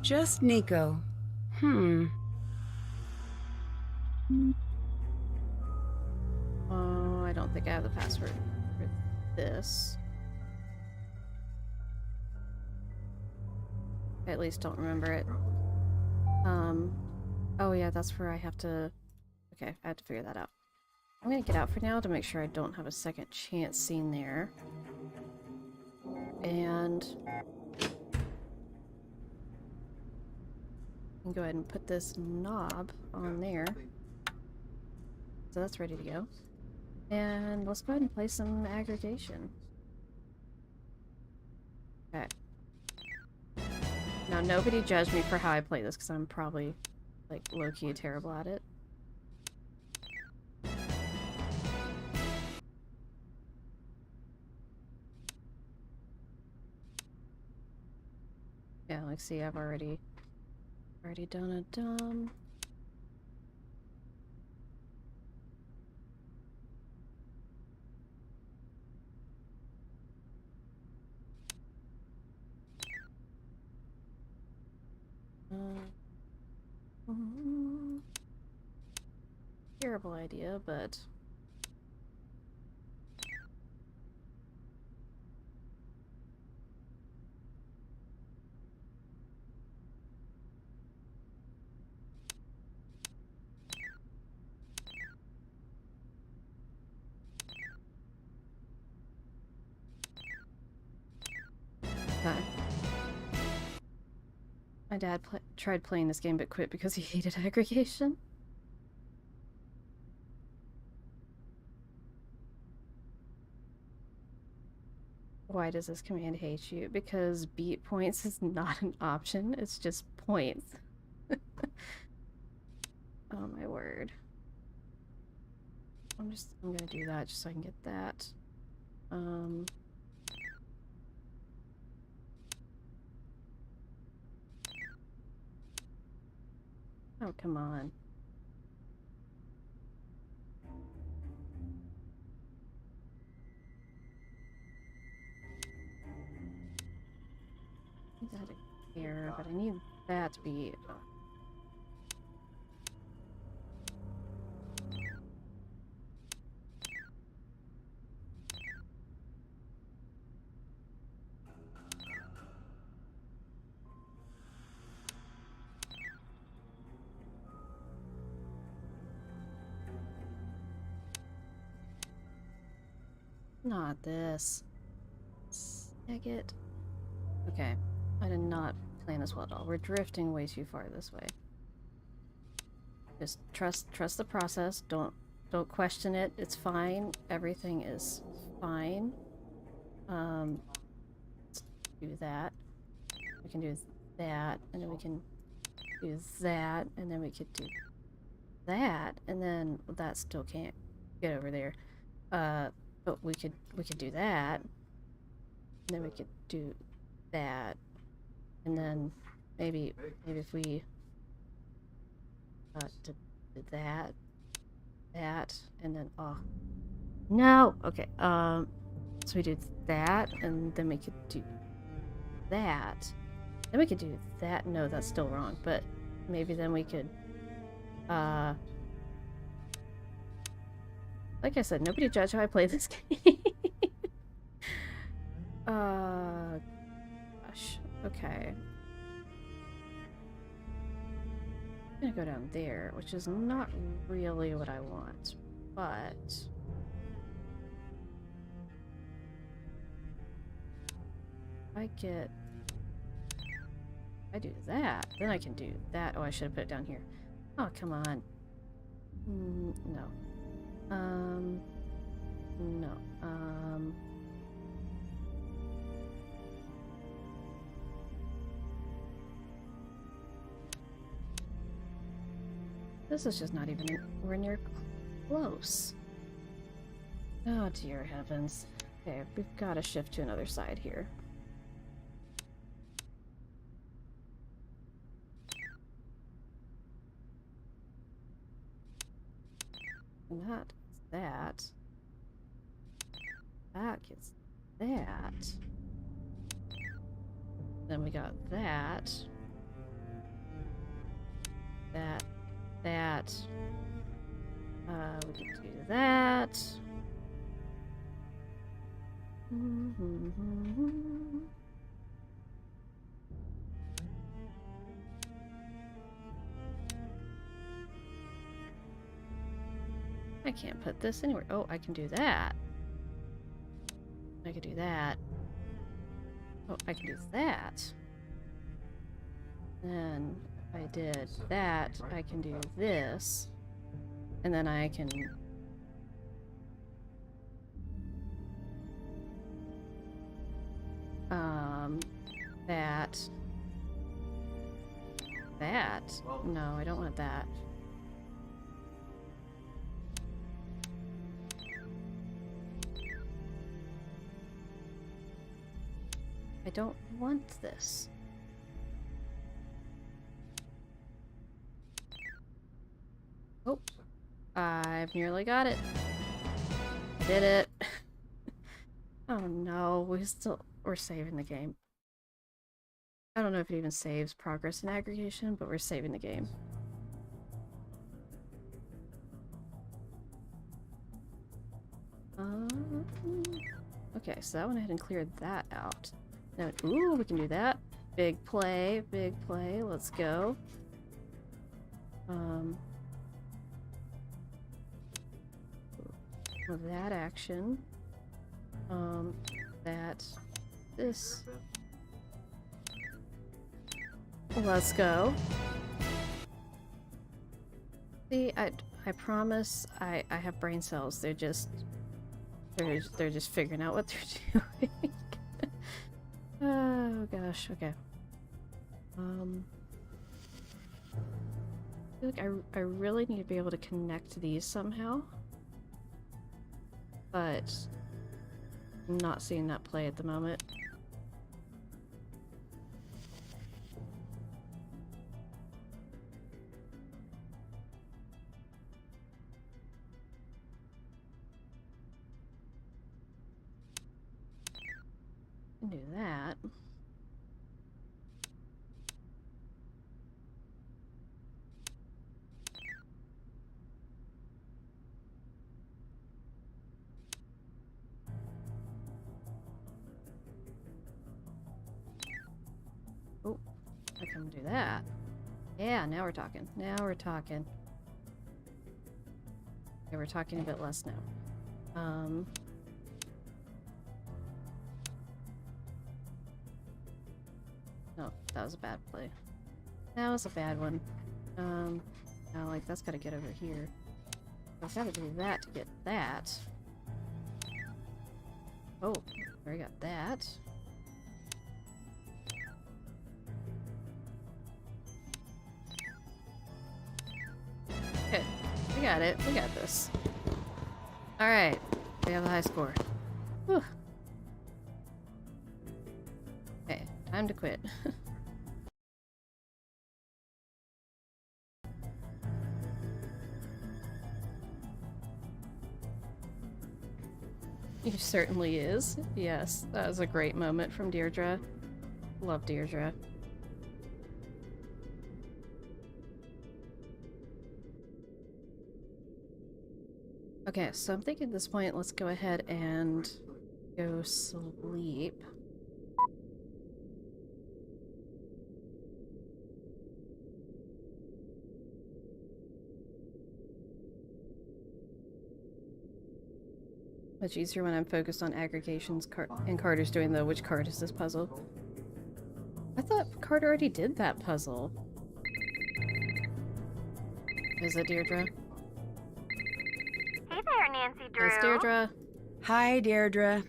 Just Nico. Oh, I don't think I have the password for this. I at least don't remember it. Oh yeah, that's where I have to... Okay, I have to figure that out. I'm gonna get out for now to make sure I don't have a second chance scene there. And... I can go ahead and put this knob on there. So that's ready to go. And let's go ahead and play some aggregation. Okay. Now, nobody judge me for how I play this, because I'm probably, like, low-key terrible at it. Yeah, like, see, I've already done a dumb. Terrible idea, but... Okay. My dad tried playing this game but quit because he hated aggregation. Why does this command hate you? Because beat points is not an option, it's just points. Oh my word. I'm gonna do that just so I can get that. Oh, come on. I need that here, but I need that to be... Not this. Snag it. Okay. I did not plan this well at all. We're drifting way too far this way. Just trust the process. Don't question it. It's fine. Everything is fine. Let's do that. We can do that, and then we can do that, and then we could do that, and then that still can't get over there. But we could do that, and then we could do that, and then maybe if we did that, and then no, okay, so we do that, and then we could do that, then we could do that. No, that's still wrong, but maybe then we could like I said, nobody judge how I play this game. Gosh. Okay. I'm gonna go down there, which is not really what I want, but... I do that, then I can do that. Oh, I should have put it down here. Oh, come on. No. No. This is just not even anywhere near close. Oh, dear heavens. Okay, we've got to shift to another side here. And that is that. That gets that. Then we got that. That. We can do that. I can't put this anywhere. Oh, I can do that. I could do that. Oh, I can do that. Then if I did that, I can do this. And then I can... that. That? No, I don't want that. I don't want this. Oh, I've nearly got it. Did it. Oh no, we're saving the game. I don't know if it even saves progress and aggregation, but we're saving the game. Okay, so that went ahead and cleared that out. Now, ooh, we can do that. Big play, let's go. That action. This. Let's go. See, I promise I have brain cells. They're just figuring out what they're doing. Oh gosh, okay. I feel like I really need to be able to connect these somehow. but I'm not seeing that play at the moment. Do that. Oh, I can do that. Yeah, now we're talking. Now we're talking. Okay, we're talking a bit less now. No, that was a bad play. That was a bad one. Now, like, that's gotta get over here. I've gotta do that to get that. Oh, we got that. Okay, we got it. We got this. Alright, we have a high score. Whew. Okay, time to quit. He certainly is. Yes, that was a great moment from Deirdre. Love Deirdre. Okay, so I'm thinking at this point, let's go ahead and go sleep. Much easier when I'm focused on aggregations and Carter's doing the which card is this puzzle. I thought Carter already did that puzzle. Is it Deirdre? Hey there, Nancy Drew. It's Deirdre. Hi, Deirdre.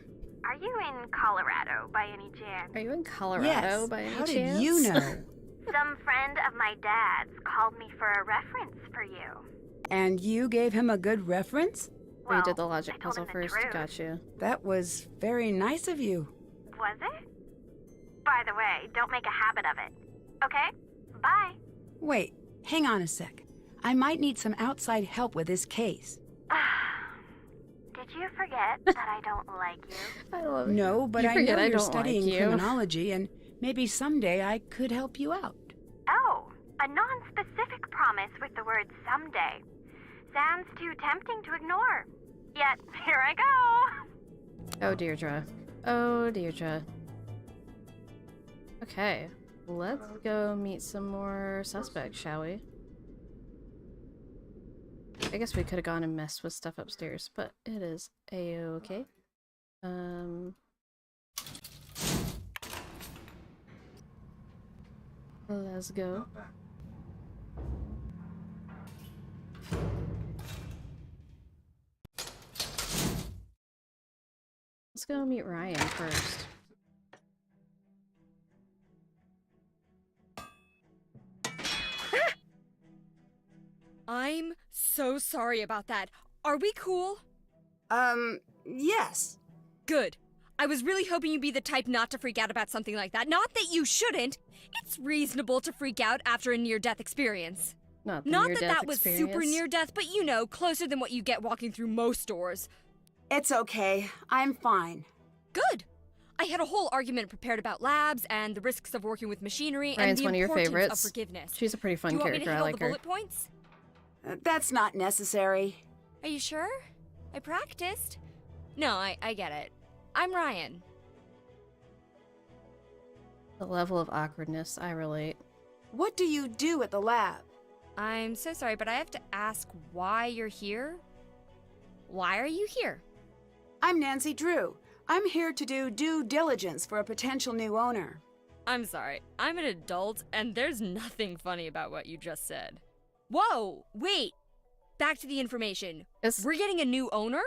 Are you in Colorado by any chance? Are you in Colorado Yes. by any How chance? did you know? Some friend of my dad's called me for a reference for you. And you gave him a good reference? We Well, did the logic I told puzzle him the first. truth. Gotcha. That was very nice of you. Was it? By the way, don't make a habit of it. Okay? Bye. Wait, hang on a sec. I might need some outside help with this case. Did you forget that I don't like you? I love it. No, but You I forget know I you're don't like studying you. criminology, and maybe someday I could help you out. Oh, a non-specific promise with the word someday. Sounds too tempting to ignore. Yet, here I go. Oh, Deirdre. Oh, Deirdre. Okay, let's go meet some more suspects, shall we? I guess we could have gone and messed with stuff upstairs, but it is a-okay. Let's go. Let's go meet Ryan first. I'm so sorry about that. Are we cool? Yes. Good. I was really hoping you'd be the type not to freak out about something like that. Not that you shouldn't. It's reasonable to freak out after a near-death experience. Not that was super near-death, but you know, closer than what you get walking through most doors. It's okay. I'm fine. Good. I had a whole argument prepared about labs and the risks of working with machinery Ryan's and the one of your importance favorites. of forgiveness. She's a pretty fun Do you want character. me to hit I all like the her. bullet points? That's not necessary. Are you sure? I practiced. No, I get it. I'm Ryan. The level of awkwardness, I relate. What do you do at the lab? I'm so sorry, but I have to ask why you're here. Why are you here? I'm Nancy Drew. I'm here to do due diligence for a potential new owner. I'm sorry. I'm an adult, and there's nothing funny about what you just said. Whoa! Wait! Back to the information. We're getting a new owner?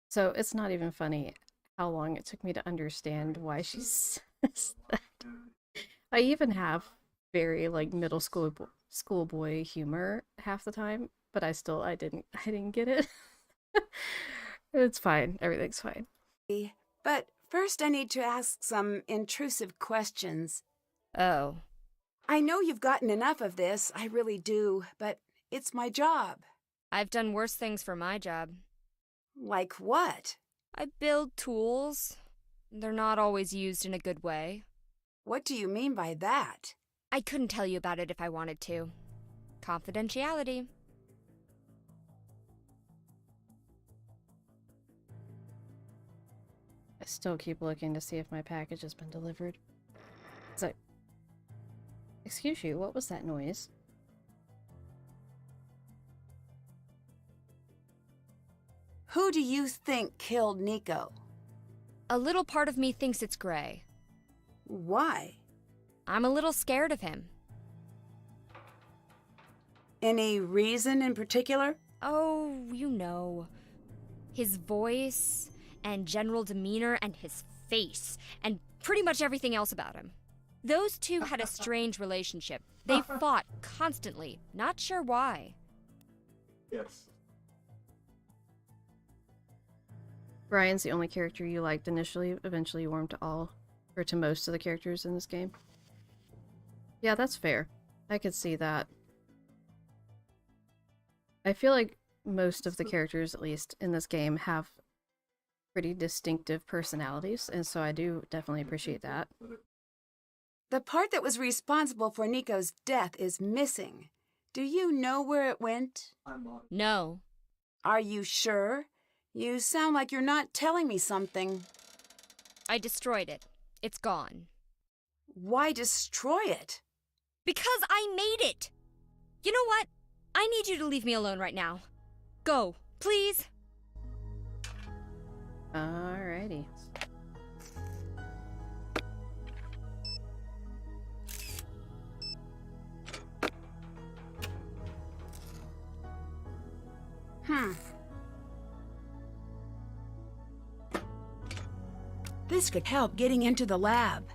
So it's not even funny how long it took me to understand why she says that. I even have very like middle schoolboy humor half the time, but I didn't get it. It's fine. Everything's fine. But first I need to ask some intrusive questions. Oh. I know you've gotten enough of this, I really do, but it's my job. I've done worse things for my job. Like what? I build tools. They're not always used in a good way. What do you mean by that? I couldn't tell you about it if I wanted to. Confidentiality. I still keep looking to see if my package has been delivered. So, excuse you, what was that noise? Who do you think killed Nico? A little part of me thinks it's Gray. Why? I'm a little scared of him. Any reason in particular? Oh, you know. His voice, and general demeanor, and his face, and pretty much everything else about him. Those two had a strange relationship. They fought constantly, not sure why. Yes. Brian's the only character you liked initially, eventually you warmed to all, or to most of the characters in this game. Yeah, that's fair. I could see that. I feel like most of the characters, at least in this game, have pretty distinctive personalities, and so I do definitely appreciate that. The part that was responsible for Nico's death is missing. Do you know where it went? No. Are you sure? You sound like you're not telling me something. I destroyed it. It's gone. Why destroy it? Because I made it! You know what? I need you to leave me alone right now. Go, please. Alrighty. This could help getting into the lab.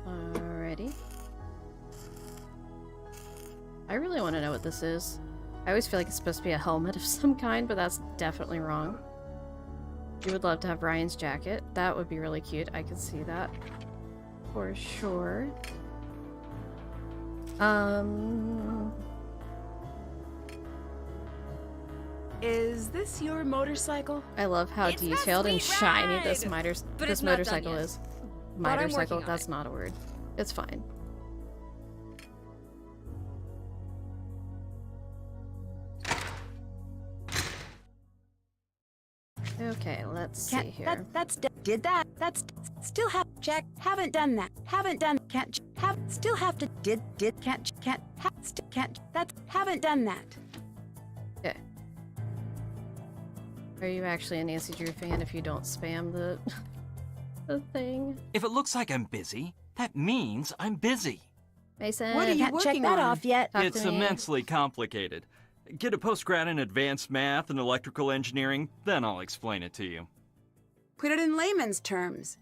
Alrighty. I really want to know what this is. I always feel like it's supposed to be a helmet of some kind, but that's definitely wrong. You would love to have Ryan's jacket. That would be really cute. I could see that. For sure. Is this your motorcycle? I love how It's a detailed and sweet shiny ride! this But it's not done motorcycle yet. is. But I'm Motorcycle, working on that's it. not a word. It's fine. Okay, let's see here. Did that. That's still have check. Haven't done that. Haven't done. Can't have. Still have to. Did can't can't. That's haven't done that. Okay. Are you actually a Nancy Drew fan if you don't spam the the thing? If it looks like I'm busy, that means I'm busy. Mason, What are you Can't check working that on? off yet. Talk It's to me. immensely complicated. Get a postgrad in advanced math and electrical engineering, then I'll explain it to you. Put it in layman's terms.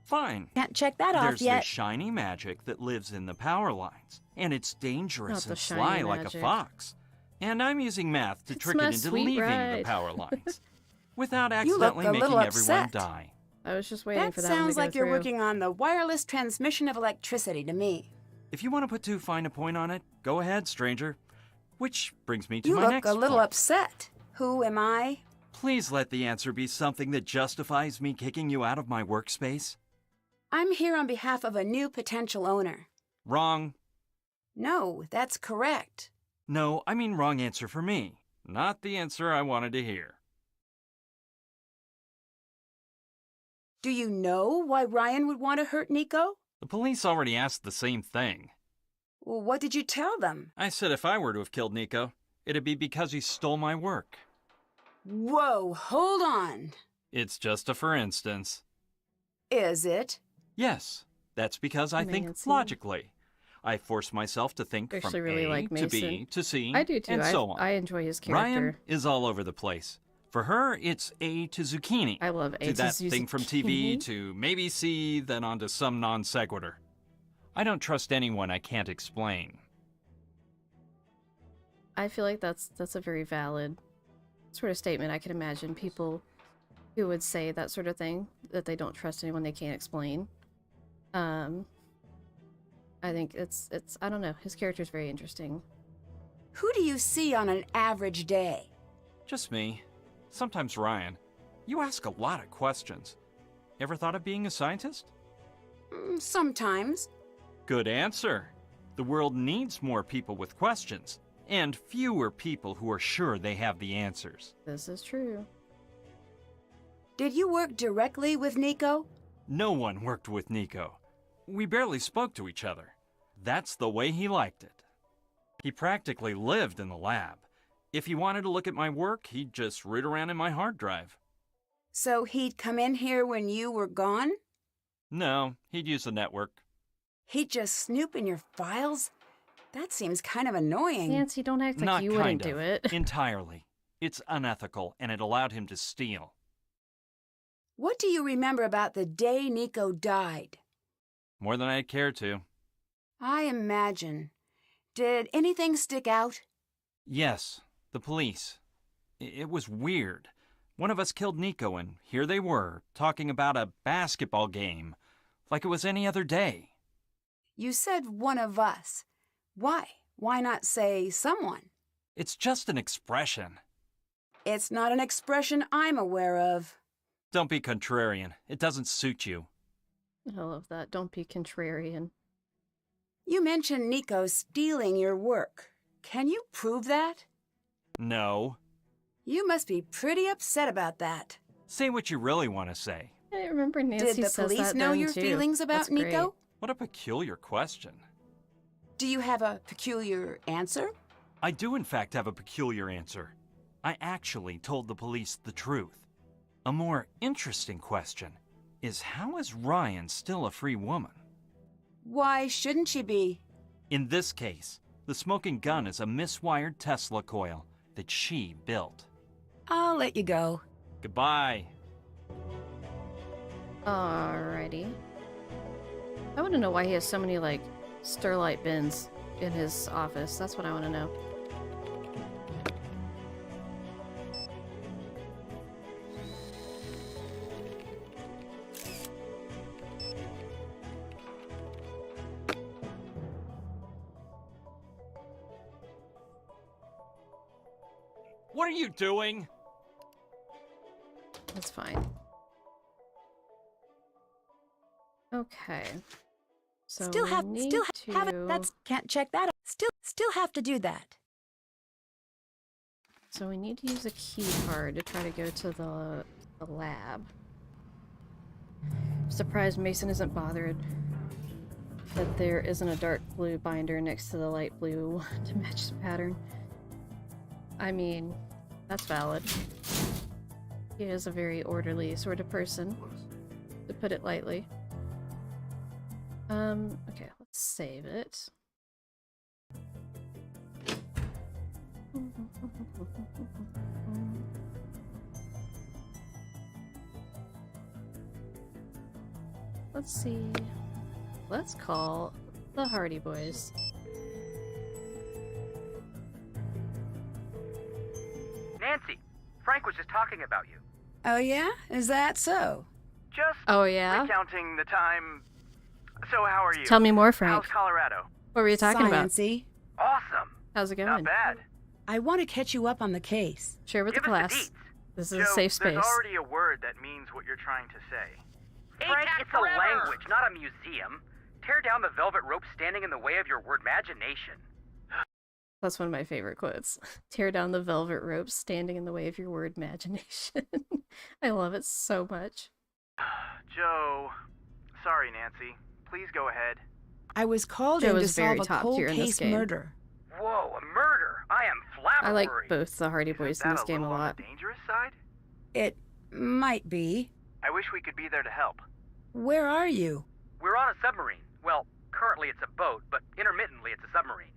Fine. Can't check that off There's yet. this shiny magic that lives in the power lines, and it's dangerous Not the and shiny sly like a magic. fox. And I'm using math to It's trick it my into sweet leaving ride. the power lines, without You look accidentally a making little everyone upset. die. I was just waiting That for that one to sounds go like you're through. working on the wireless transmission of electricity to me. If you want to put too fine a point on it, go ahead, stranger. Which brings me to You my look next a little point. upset. Who am I? Please let the answer be something that justifies me kicking you out of my workspace. I'm here on behalf of a new potential owner. Wrong. No, that's correct. No, I mean wrong answer for me. Not the answer I wanted to hear. Do you know why Ryan would want to hurt Nico? The police already asked the same thing. Well, what did you tell them? I said if I were to have killed Nico, it'd be because he stole my work. Whoa, hold on. It's just a for instance. Is it? Yes, that's because I think Nancy. logically. I force myself to think I from actually really A like to B Mason. to C I do too. and so on. I enjoy his Ryan character. is all over the place. For her, it's A to zucchini. I love A to to that thing from TV zucchini. to maybe C, then on to some non sequitur. I don't trust anyone I can't explain. I feel like that's a very valid sort of statement. I can imagine people who would say that sort of thing, that they don't trust anyone they can't explain. I think it's I don't know, his character is very interesting. Who do you see on an average day? Just me. Sometimes Ryan. You ask a lot of questions. Ever thought of being a scientist? Sometimes. Good answer. The world needs more people with questions, and fewer people who are sure they have the answers. This is true. Did you work directly with Nico? No one worked with Nico. We barely spoke to each other. That's the way he liked it. He practically lived in the lab. If he wanted to look at my work, he'd just root around in my hard drive. So he'd come in here when you were gone? No, he'd use the network. He'd just snoop in your files? That seems kind of annoying. Nancy, don't act like Not you kind wouldn't of. do it. Entirely. It's unethical, and it allowed him to steal. What do you remember about the day Nico died? More than I'd care to. I imagine. Did anything stick out? Yes, the police. It was weird. One of us killed Nico, and here they were, talking about a basketball game, like it was any other day. You said one of us. Why? Why not say someone? It's just an expression. It's not an expression I'm aware of. Don't be contrarian. It doesn't suit you. I love that. Don't be contrarian. You mentioned Nico stealing your work. Can you prove that? No. You must be pretty upset about that. Say what you really want to say. I remember Nancy Did the says police that know then, your too. feelings about That's great. Nico? What a peculiar question. Do you have a peculiar answer? I do in fact have a peculiar answer. I actually told the police the truth. A more interesting question is, how is Ryan still a free woman? Why shouldn't she be? In this case, the smoking gun is a miswired Tesla coil that she built. I'll let you go. Goodbye. Alrighty. I want to know why he has so many, like, Sterlite bins in his office. That's what I want to know. What are you doing? That's fine. Okay. So Still have to... that's can't check that. Still have to do that. So we need to use a key card to try to go to the lab. I'm surprised Mason isn't bothered that there isn't a dark blue binder next to the light blue to match the pattern. I mean, that's valid. He is a very orderly sort of person, to put it lightly. Okay, let's save it. Let's see. Let's call the Hardy Boys. Nancy, Frank was just talking about you. Oh yeah? Is that so? Just recounting the time. So how are you? Tell me more, Frank. How's Colorado? What were you talking Science-y. Awesome. How's it going? Not bad. I want to catch you up on the case. Share with Give the us class. the deets. This is Joe, a safe space. There's already a word that means what you're trying to say. Frank, it's forever. a language, not a museum. Tear down the velvet rope standing in the way of your word imagination. That's one of my favorite quotes. Tear down the velvet ropes standing in the way of your word imagination. I love it so much. Joe, sorry, Nancy. Please go ahead. I was called Joe in to is very solve a top cold tier in this case game. murder. Whoa, a murder! I am flabbergasted. I like both the Hardy Boys in this game a lot. Dangerous side? It might be. I wish we could be there to help. Where are you? We're on a submarine. Well, currently it's a boat, but intermittently it's a submarine.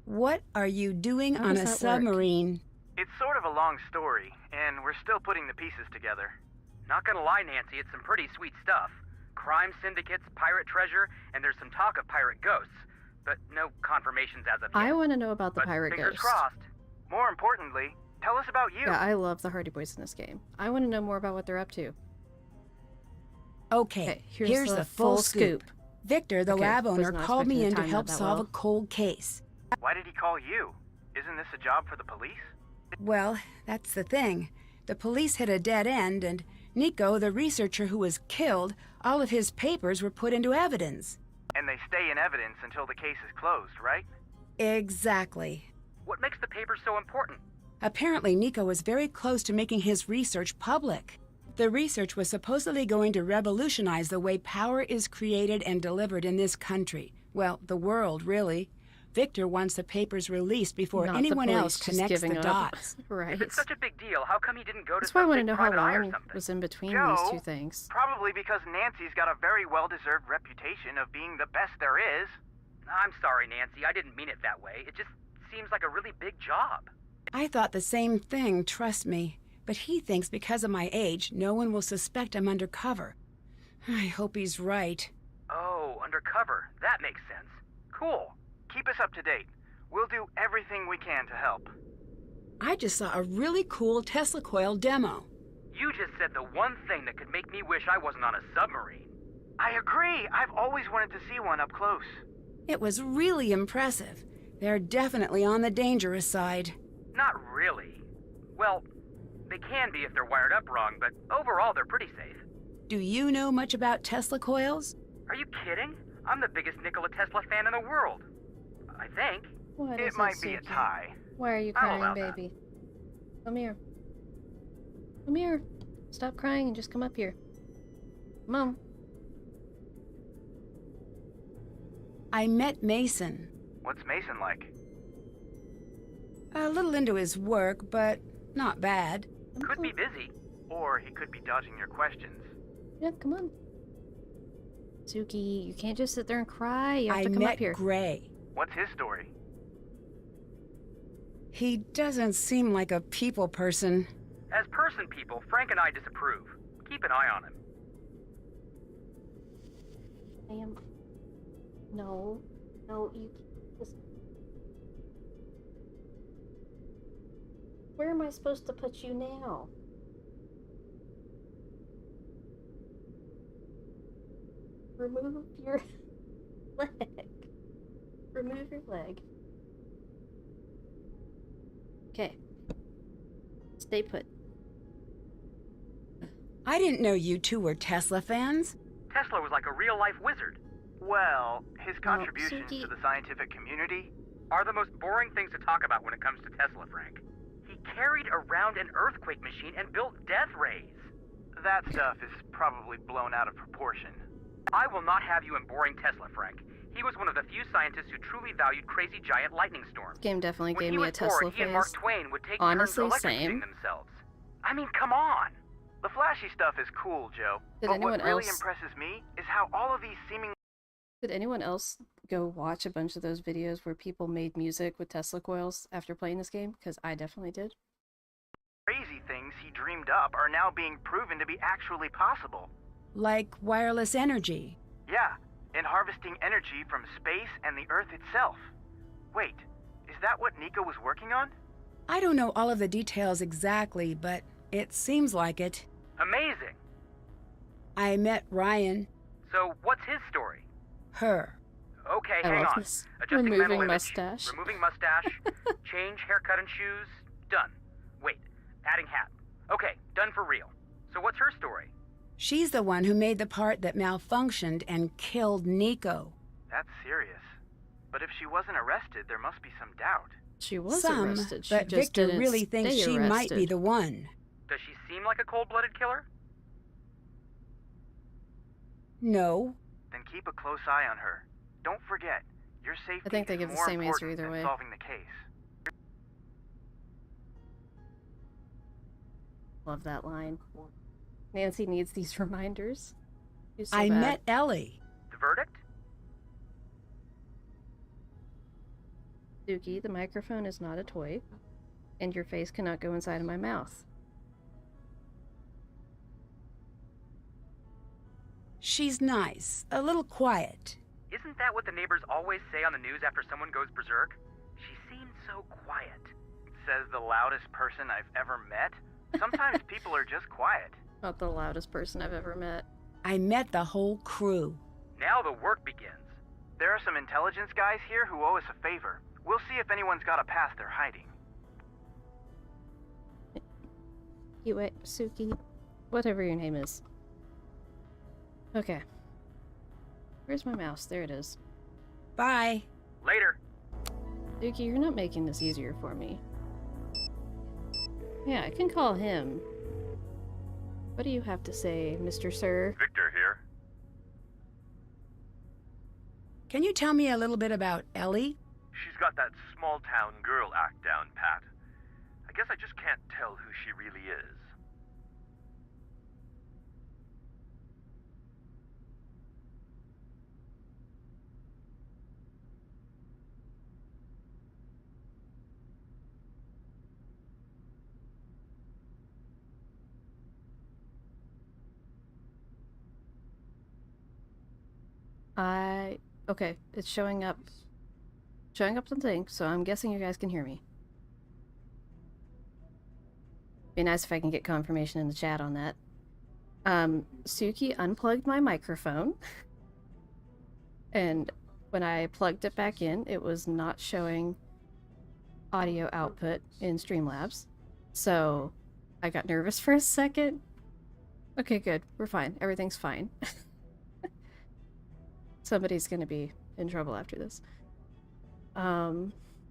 What are you doing How on does a that work? submarine? It's sort of a long story, and we're still putting the pieces together. Not gonna lie, Nancy, it's some pretty sweet stuff. Crime syndicates, pirate treasure, and there's some talk of pirate ghosts. But no confirmations as of yet. I want to know about the But pirate fingers ghost. crossed. More importantly, tell us about you. Yeah, I love the Hardy Boys in this game. I want to know more about what they're up to. Okay, here's the full scoop. Victor, the lab owner, called me in to help solve a cold case. Why did he call you? Isn't this a job for the police? Well, that's the thing. The police hit a dead end, and Nico, the researcher who was killed, all of his papers were put into evidence. And they stay in evidence until the case is closed, right? Exactly. What makes the papers so important? Apparently, Nico was very close to making his research public. The research was supposedly going to revolutionize the way power is created and delivered in this country. Well, the world, really. Victor wants the papers released before anyone else connects the dots. Right. If it's such a big deal, how come he didn't go to That's why I want to some know big how private eye or long something? was in between Joe, these two things. Probably because Nancy's got a very well-deserved reputation of being the best there is. I'm sorry, Nancy. I didn't mean it that way. It just seems like a really big job. I thought the same thing, trust me. But he thinks because of my age, no one will suspect I'm undercover. I hope he's right. Oh, undercover. That makes sense. Cool. Keep us up to date. We'll do everything we can to help. I just saw a really cool Tesla coil demo. You just said the one thing that could make me wish I wasn't on a submarine. I agree. I've always wanted to see one up close. It was really impressive. They're definitely on the dangerous side. Not really. Well, they can be if they're wired up wrong, but overall they're pretty safe. Do you know much about Tesla coils? Are you kidding? I'm the biggest Nikola Tesla fan in the world. I think. What It might be a tie. Why are you I'll allow crying, baby? Come here. Come here. Stop crying and just come up here. Come on. I met Mason. What's Mason like? A little into his work, but not bad. Could be busy. Or he could be dodging your questions. Yeah, come on. Suki, you can't just sit there and cry. You have to I come up met here. Gray. What's his story? He doesn't seem like a people person. As person people, Frank and I disapprove. Keep an eye on him. Sam. No. No, you just... Where am I supposed to put you now? Remove your leg. Remove your leg. Okay. Stay put. I didn't know you two were Tesla fans. Tesla was like a real-life wizard. Well, his contributions Suki. to the scientific community are the most boring things to talk about when it comes to Tesla, Frank. He carried around an earthquake machine and built death rays. That stuff is probably blown out of proportion. I will not have you in boring Tesla, Frank. He was one of the few scientists who truly valued crazy giant lightning storms. This game definitely When gave he me was a Tesla bored, he and Mark phase. Twain would take Honestly, turns electrocuting same. themselves. I mean, come on. The flashy stuff is cool, Joe. Did but anyone what really else- impresses me is how all of these seeming Did anyone else go watch a bunch of those videos where people made music with Tesla coils after playing this game? Because I definitely did. crazy things he dreamed up are now being proven to be actually possible. Like wireless energy. Yeah, and harvesting energy from space and the Earth itself. Wait, is that what Nico was working on? I don't know all of the details exactly, but it seems like it. Amazing! I met Ryan. So, what's his story? Her. Okay, I hang love on. this. Adjusting Removing mental image. mustache. Removing mustache. Change haircut and shoes. Done. Wait, adding hat. Okay, done for real. So what's her story? She's the one who made the part that malfunctioned and killed Nico. That's serious. But if she wasn't arrested, there must be some doubt. She was Some, arrested. She but just Victor didn't really thinks stay she might be arrested. the one. Does she seem like a cold-blooded killer? No. Then keep a close eye on her. Don't forget, your safety I think they is give the more same answer important either than way. solving the case. Love that line. Nancy needs these reminders. She's so I bad. met Ellie. The verdict? Suki, the microphone is not a toy, and your face cannot go inside of my mouth. She's nice, a little quiet. Isn't that what the neighbors always say on the news after someone goes berserk? She seemed so quiet. says the loudest person I've ever met? Sometimes people are just quiet. Not the loudest person I've ever met. I met the whole crew. Now the work begins. There are some intelligence guys here who owe us a favor. We'll see if anyone's got a pass they're hiding. You wait, Suki. Whatever your name is. Okay. Where's my mouse? There it is. Bye. Later. Suki, you're not making this easier for me. Yeah, I can call him. What do you have to say, Mr. Sir? Victor here. Can you tell me a little bit about Ellie? She's got that small-town girl act down, Pat. I guess I just can't tell who she really is. Okay, it's showing up the thing, so I'm guessing you guys can hear me. Be nice if I can get confirmation in the chat on that. Suki unplugged my microphone, and when I plugged it back in, it was not showing audio output in Streamlabs, so I got nervous for a second. Okay, good. We're fine. Everything's fine. Somebody's gonna be in trouble after this.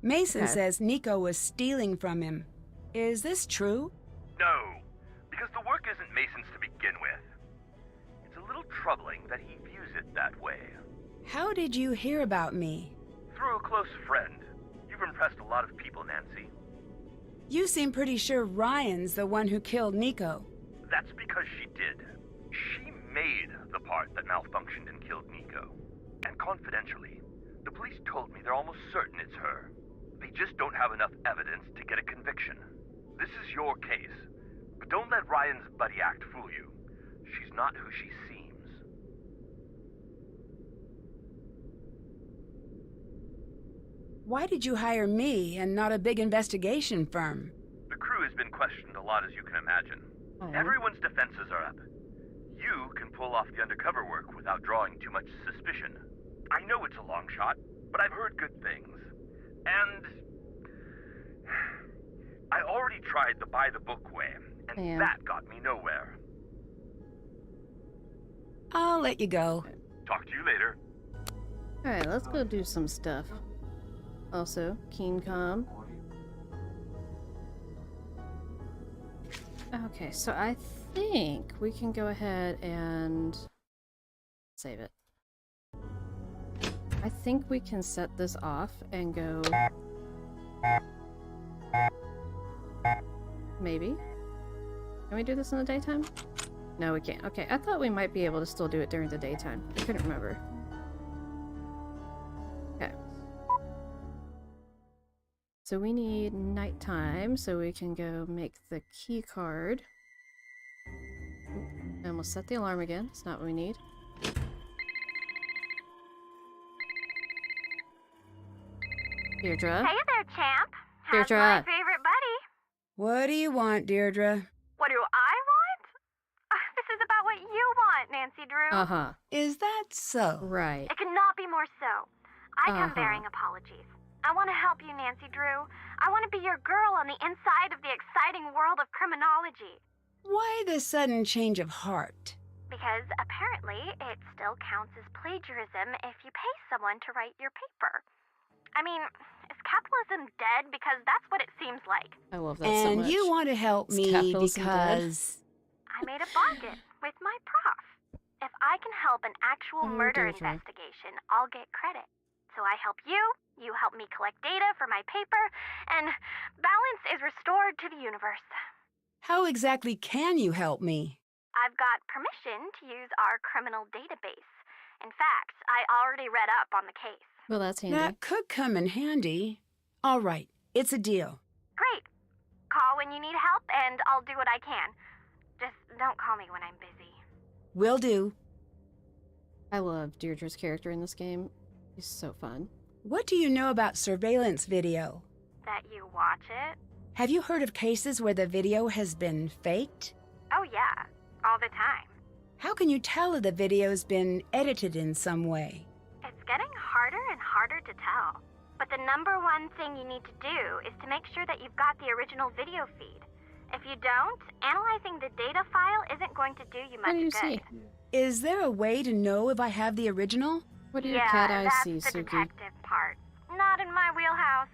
Mason okay. says Nico was stealing from him. Is this true? No, because the work isn't Mason's to begin with. It's a little troubling that he views it that way. How did you hear about me? Through a close friend. You've impressed a lot of people, Nancy. You seem pretty sure Ryan's the one who killed Nico. That's because she did. She made the part that malfunctioned and killed Nico. And confidentially, the police told me they're almost certain it's her. They just don't have enough evidence to get a conviction. This is your case, but don't let Ryan's buddy act fool you. She's not who she seems. Why did you hire me and not a big investigation firm? The crew has been questioned a lot, as you can imagine. Everyone's defenses are up. You can pull off the undercover work without drawing too much suspicion. I know it's a long shot, but I've heard good things. And I already tried the by-the-book way, and that got me nowhere. I'll let you go. Talk to you later. Alright, let's go do some stuff. Also, Keencom. Okay, so I think we can go ahead and save it. I think we can set this off and go... Maybe? Can we do this in the daytime? No, we can't. Okay, I thought we might be able to still do it during the daytime. I couldn't remember. Okay. So we need nighttime so we can go make the key card. And we'll set the alarm again. It's not what we need. Deirdre? Hey there, champ. How's Deirdre. my favorite buddy? What do you want, Deirdre? What do I want? This is about what you want, Nancy Drew. Uh-huh. Is that so? Right. It could not be more so. I come bearing apologies. I want to help you, Nancy Drew. I want to be your girl on the inside of the exciting world of criminology. Why the sudden change of heart? Because apparently it still counts as plagiarism if you pay someone to write your paper. I mean, is capitalism dead? Because that's what it seems like. I love that so much. And you want to help me because... I made a bargain with my prof. If I can help an actual murder Deirdre. investigation, I'll get credit. So I help you, you help me collect data for my paper, and balance is restored to the universe. How exactly can you help me? I've got permission to use our criminal database. In fact, I already read up on the case. Well, that's handy. That could come in handy. All right, it's a deal. Great. Call when you need help, and I'll do what I can. Just don't call me when I'm busy. Will do. I love Deirdre's character in this game. He's so fun. What do you know about surveillance video? That you watch it? Have you heard of cases where the video has been faked? Oh, yeah. All the time. How can you tell if the video's been edited in some way? It's getting harder and harder to tell. But the number one thing you need to do is to make sure that you've got the original video feed. If you don't, analyzing the data file isn't going to do you much What do you good. see? Is there a way to know if I have the original? What do your Yeah, cat eyes that's see, the Suki? detective part. Not in my wheelhouse.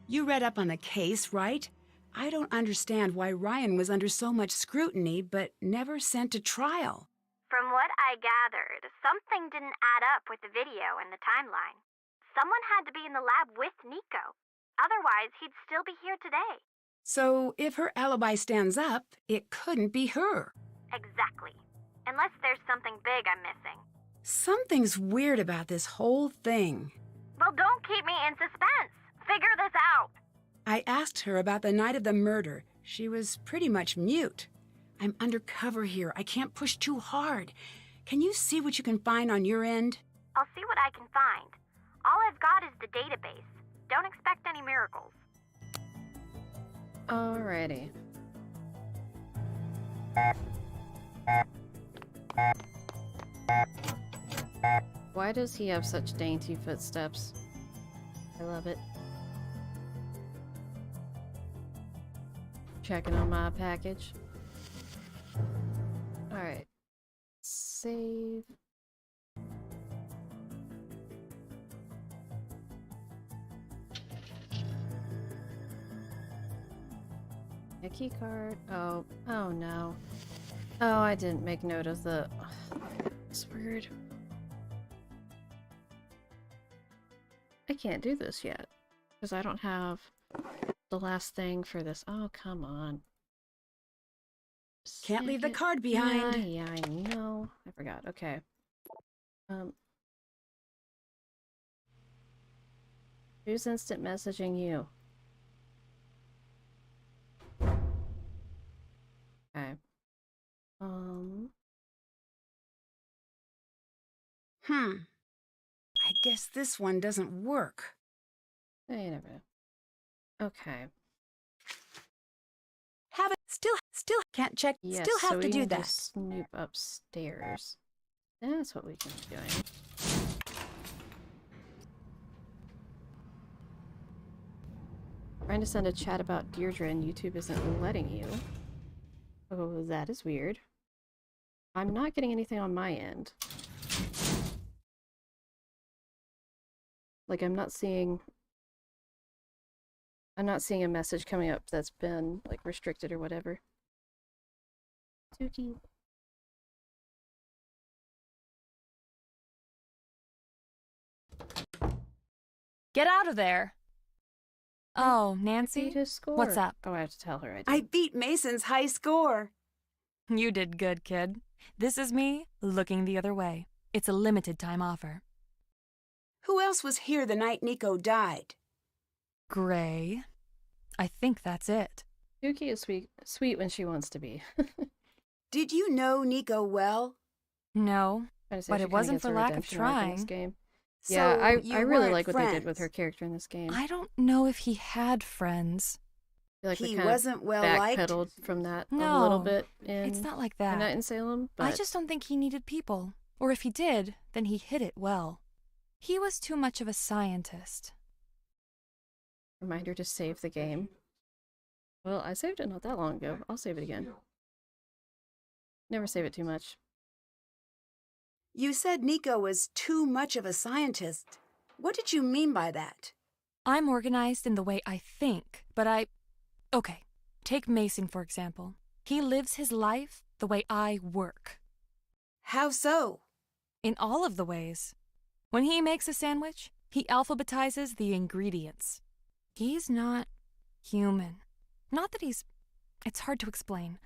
You read up on the case, right? I don't understand why Ryan was under so much scrutiny but never sent to trial. From what I gathered, something didn't add up with the video and the timeline. Someone had to be in the lab with Nico. Otherwise, he'd still be here today. So if her alibi stands up, it couldn't be her. Exactly. Unless there's something big I'm missing. Something's weird about this whole thing. Well, don't keep me in suspense. Figure this out. I asked her about the night of the murder. She was pretty much mute. I'm undercover here. I can't push too hard. Can you see what you can find on your end? I'll see what I can find. All I've got is the database. Don't expect any miracles. Alrighty. Why does he have such dainty footsteps? I love it. Checking on my package. Alright. Save. A key card. Oh no. Oh, I didn't make note of the. It's weird. I can't do this yet because I don't have the last thing for this. Oh, come on. Can't leave the card behind. Yeah, I know. I forgot. Okay. Who's instant messaging you? Okay. I guess this one doesn't work. You never know. Okay. Have it. Still can't check. Yes, Still have so to we do need that. Snoop upstairs. That's what we can be doing. Trying to send a chat about Deirdre and YouTube isn't letting you. Oh, that is weird. I'm not getting anything on my end. Like, I'm not seeing a message coming up that's been, like, restricted or whatever. Suki. Get out of there! Oh, Nancy? Beat his score. What's up? Oh, I have to tell her I did. I beat Mason's high score. You did good, kid. This is me looking the other way. It's a limited time offer. Who else was here the night Nico died? Gray. I think that's it. Suki is sweet when she wants to be. Did you know Nico well? No, but it wasn't for lack of trying. Game. So Yeah, I really weren't like what they did with friends. her character in this game. I don't know if he had friends. feel like we He kind wasn't of well liked? backpedaled from that a No, little bit in It's not like A that. Night in Salem, I but just don't think he needed people. Or if he did, then he hid it well. He was too much of a scientist. reminder to save the game. Well, I saved it not that long ago. I'll save it again. Never save it too much. You said Nico was too much of a scientist. What did you mean by that? I'm organized in the way I think, but Okay, take Mason, for example. He lives his life the way I work. How so? In all of the ways. When he makes a sandwich, he alphabetizes the ingredients. He's not human. Not that it's hard to explain.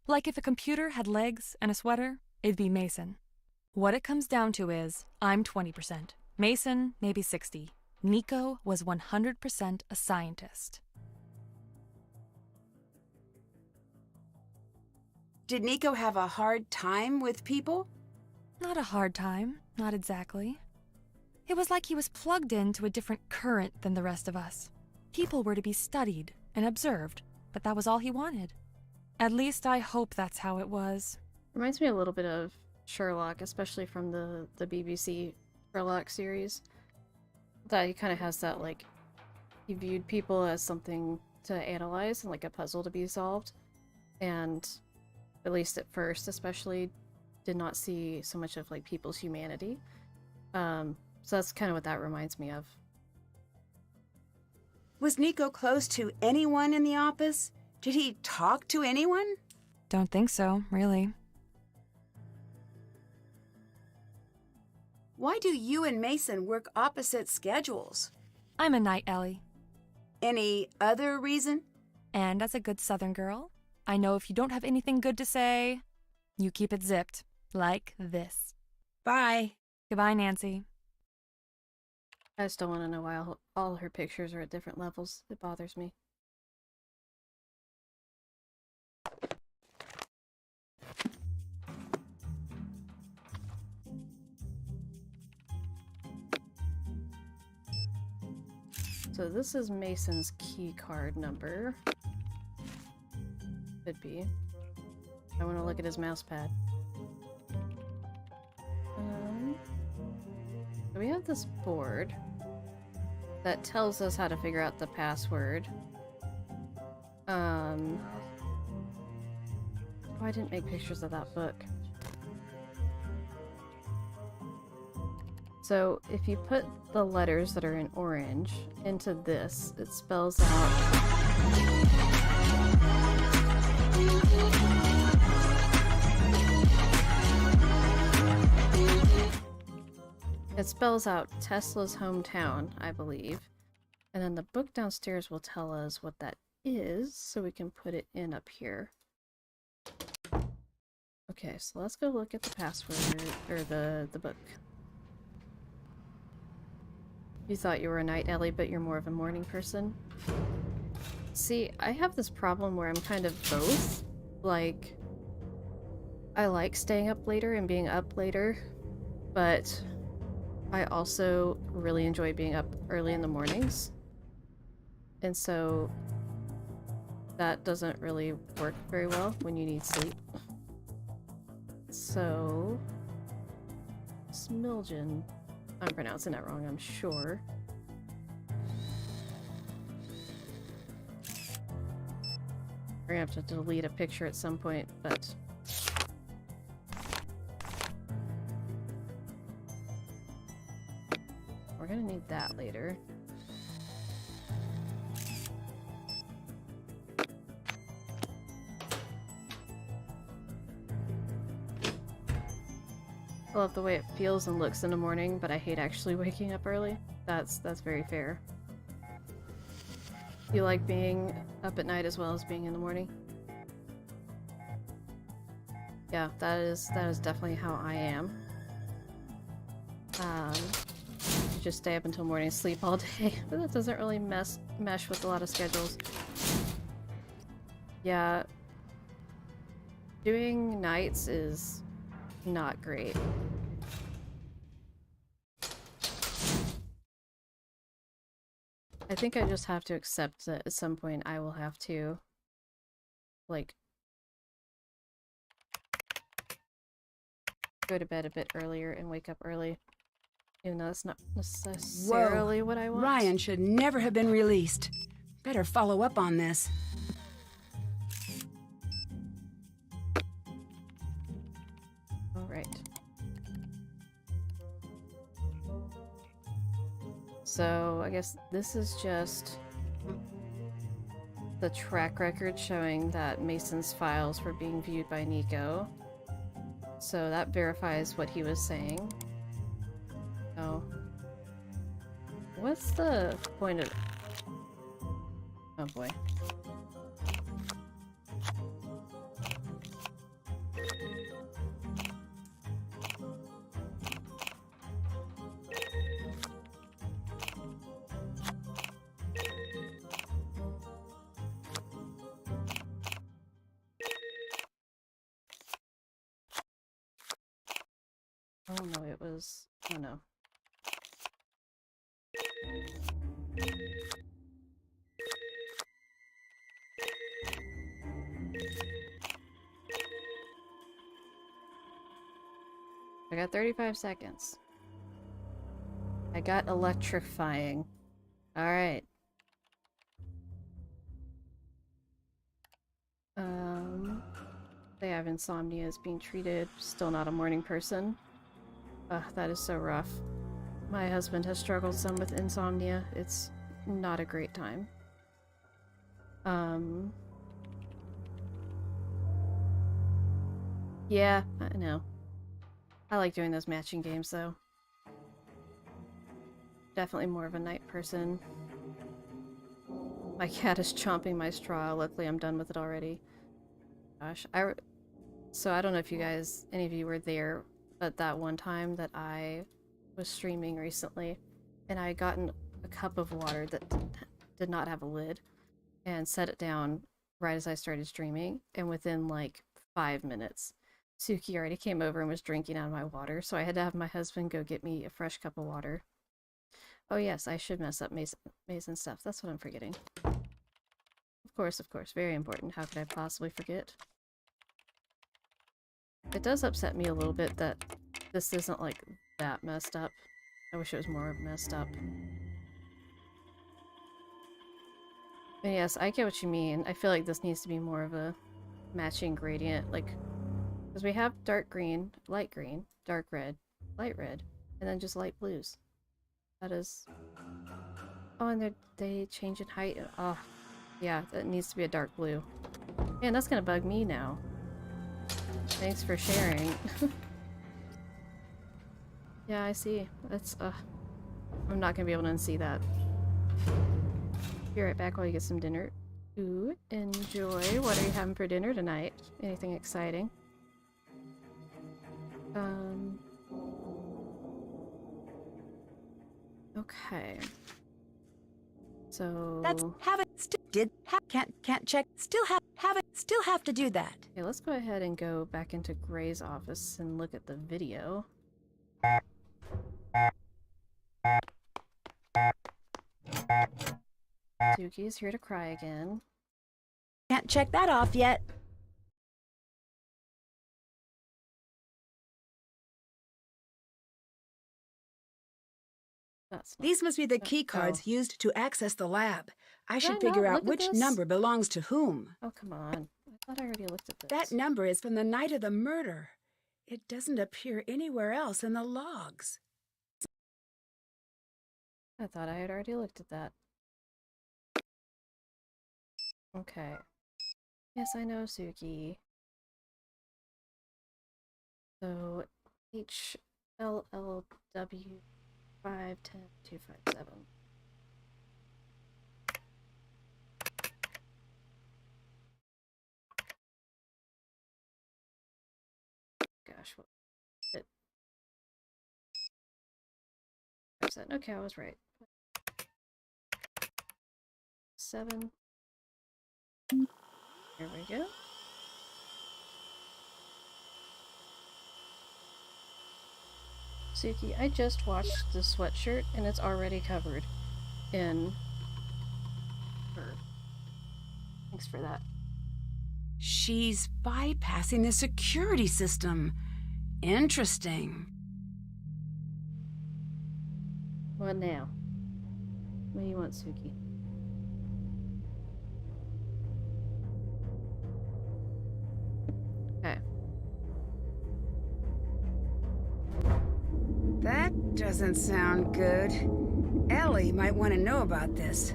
Like if a computer had legs and a sweater, it'd be Mason. What it comes down to is, I'm 20%. Mason, maybe 60. Nico was 100% a scientist. Did Nico have a hard time with people? Not a hard time, not exactly. It was like he was plugged into a different current than the rest of us. People were to be studied and observed, but that was all he wanted. At least I hope that's how it was. Reminds me a little bit of Sherlock, especially from the BBC Sherlock series. That he kind of has that, like, he viewed people as something to analyze and like a puzzle to be solved. And at least at first, especially, did not see so much of like people's humanity. So that's kind of what that reminds me of. Was Nico close to anyone in the office? Did he talk to anyone? Don't think so, really. Why do you and Mason work opposite schedules? I'm a night Ellie. Any other reason? And as a good Southern girl, I know if you don't have anything good to say, you keep it zipped. Like this. Bye. Goodbye, Nancy. I just don't want to know why all her pictures are at different levels. It bothers me. So this is Mason's key card number. Could be. I want to look at his mouse pad. So we have this board that tells us how to figure out the password. Oh, I didn't make pictures of that book. So if you put the letters that are in orange into this, it spells out... It spells out Tesla's hometown, I believe. And then the book downstairs will tell us what that is, so we can put it in up here. Okay, so let's go look at the password, or the book. You thought you were a night Ellie, but you're more of a morning person? See, I have this problem where I'm kind of both. Like, I like staying up later and being up later, but I also really enjoy being up early in the mornings. And so that doesn't really work very well when you need sleep. So Smiljan, I'm pronouncing that wrong, I'm sure. We're gonna have to delete a picture at some point, but we're gonna need that later. I love the way it feels and looks in the morning, but I hate actually waking up early. That's very fair. You like being up at night as well as being in the morning? Yeah, that is definitely how I am. Just stay up until morning, sleep all day, but that doesn't really mesh with a lot of schedules. Yeah, doing nights is not great. I think I just have to accept that at some point I will have to, like, go to bed a bit earlier and wake up early. Even though that's not necessarily what I want. Ryan should never have been released. Better follow up on this. Alright. So, I guess this is just the track record showing that Mason's files were being viewed by Nico. So that verifies what he was saying. Oh. What's the point of... Oh boy. Oh no, it was... Oh no. I got 35 seconds. I got electrifying. Alright. They have insomnia is being treated. Still not a morning person. Ugh, that is so rough. My husband has struggled some with insomnia. It's not a great time. Yeah, I know. I like doing those matching games though. Definitely more of a night person. My cat is chomping my straw. Luckily I'm done with it already. Gosh, so I don't know if you guys, any of you were there, but that one time that I was streaming recently, and I had gotten a cup of water that did not have a lid, and set it down right as I started streaming, and within like 5 minutes, Suki already came over and was drinking out of my water, so I had to have my husband go get me a fresh cup of water. Oh yes, I should mess up Mason stuff. That's what I'm forgetting. Of course, very important. How could I possibly forget? It does upset me a little bit that this isn't like that messed up. I wish it was more messed up. But yes, I get what you mean. I feel like this needs to be more of a matching gradient, like, because we have dark green, dark red, light red, and then just light blues. That is... Oh, and they change in height. Oh, yeah, that needs to be a dark blue. Man, that's gonna bug me now. Thanks for sharing. Yeah, I see. That's, I'm not gonna be able to unsee that. Be right back while you get some dinner. Ooh, enjoy. What are you having for dinner tonight? Anything exciting? Okay. So... That's can't check, still have to do that. Okay, let's go ahead and go back into Gray's office and look at the video. Suki's here to cry again. Can't check that off yet. These must be the key cards used to access the lab. I should figure out which number belongs to whom. Oh, come on. I thought I already looked at this. That number is from the night of the murder. It doesn't appear anywhere else in the logs. I thought I had already looked at that. Okay. Yes, I know, Suki. So, HLLW 510257. Gosh, what it? Okay, I was right. 7. Here we go. Suki, I just watched the sweatshirt and it's already covered in fur. Thanks for that. She's bypassing the security system. Interesting. What now? What do you want, Suki? Okay. That doesn't sound good. Ellie might want to know about this.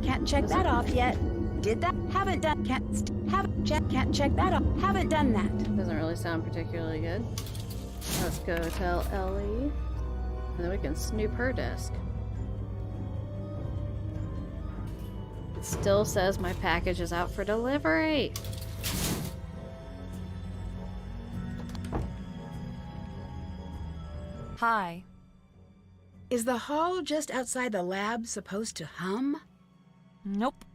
Can't check that off yet. Did that? Haven't done. Can't check that off. Haven't done that. Doesn't really sound particularly good. Let's go tell Ellie. And then we can snoop her desk. It still says my package is out for delivery. Hi. Is the hall just outside the lab supposed to hum? Nope.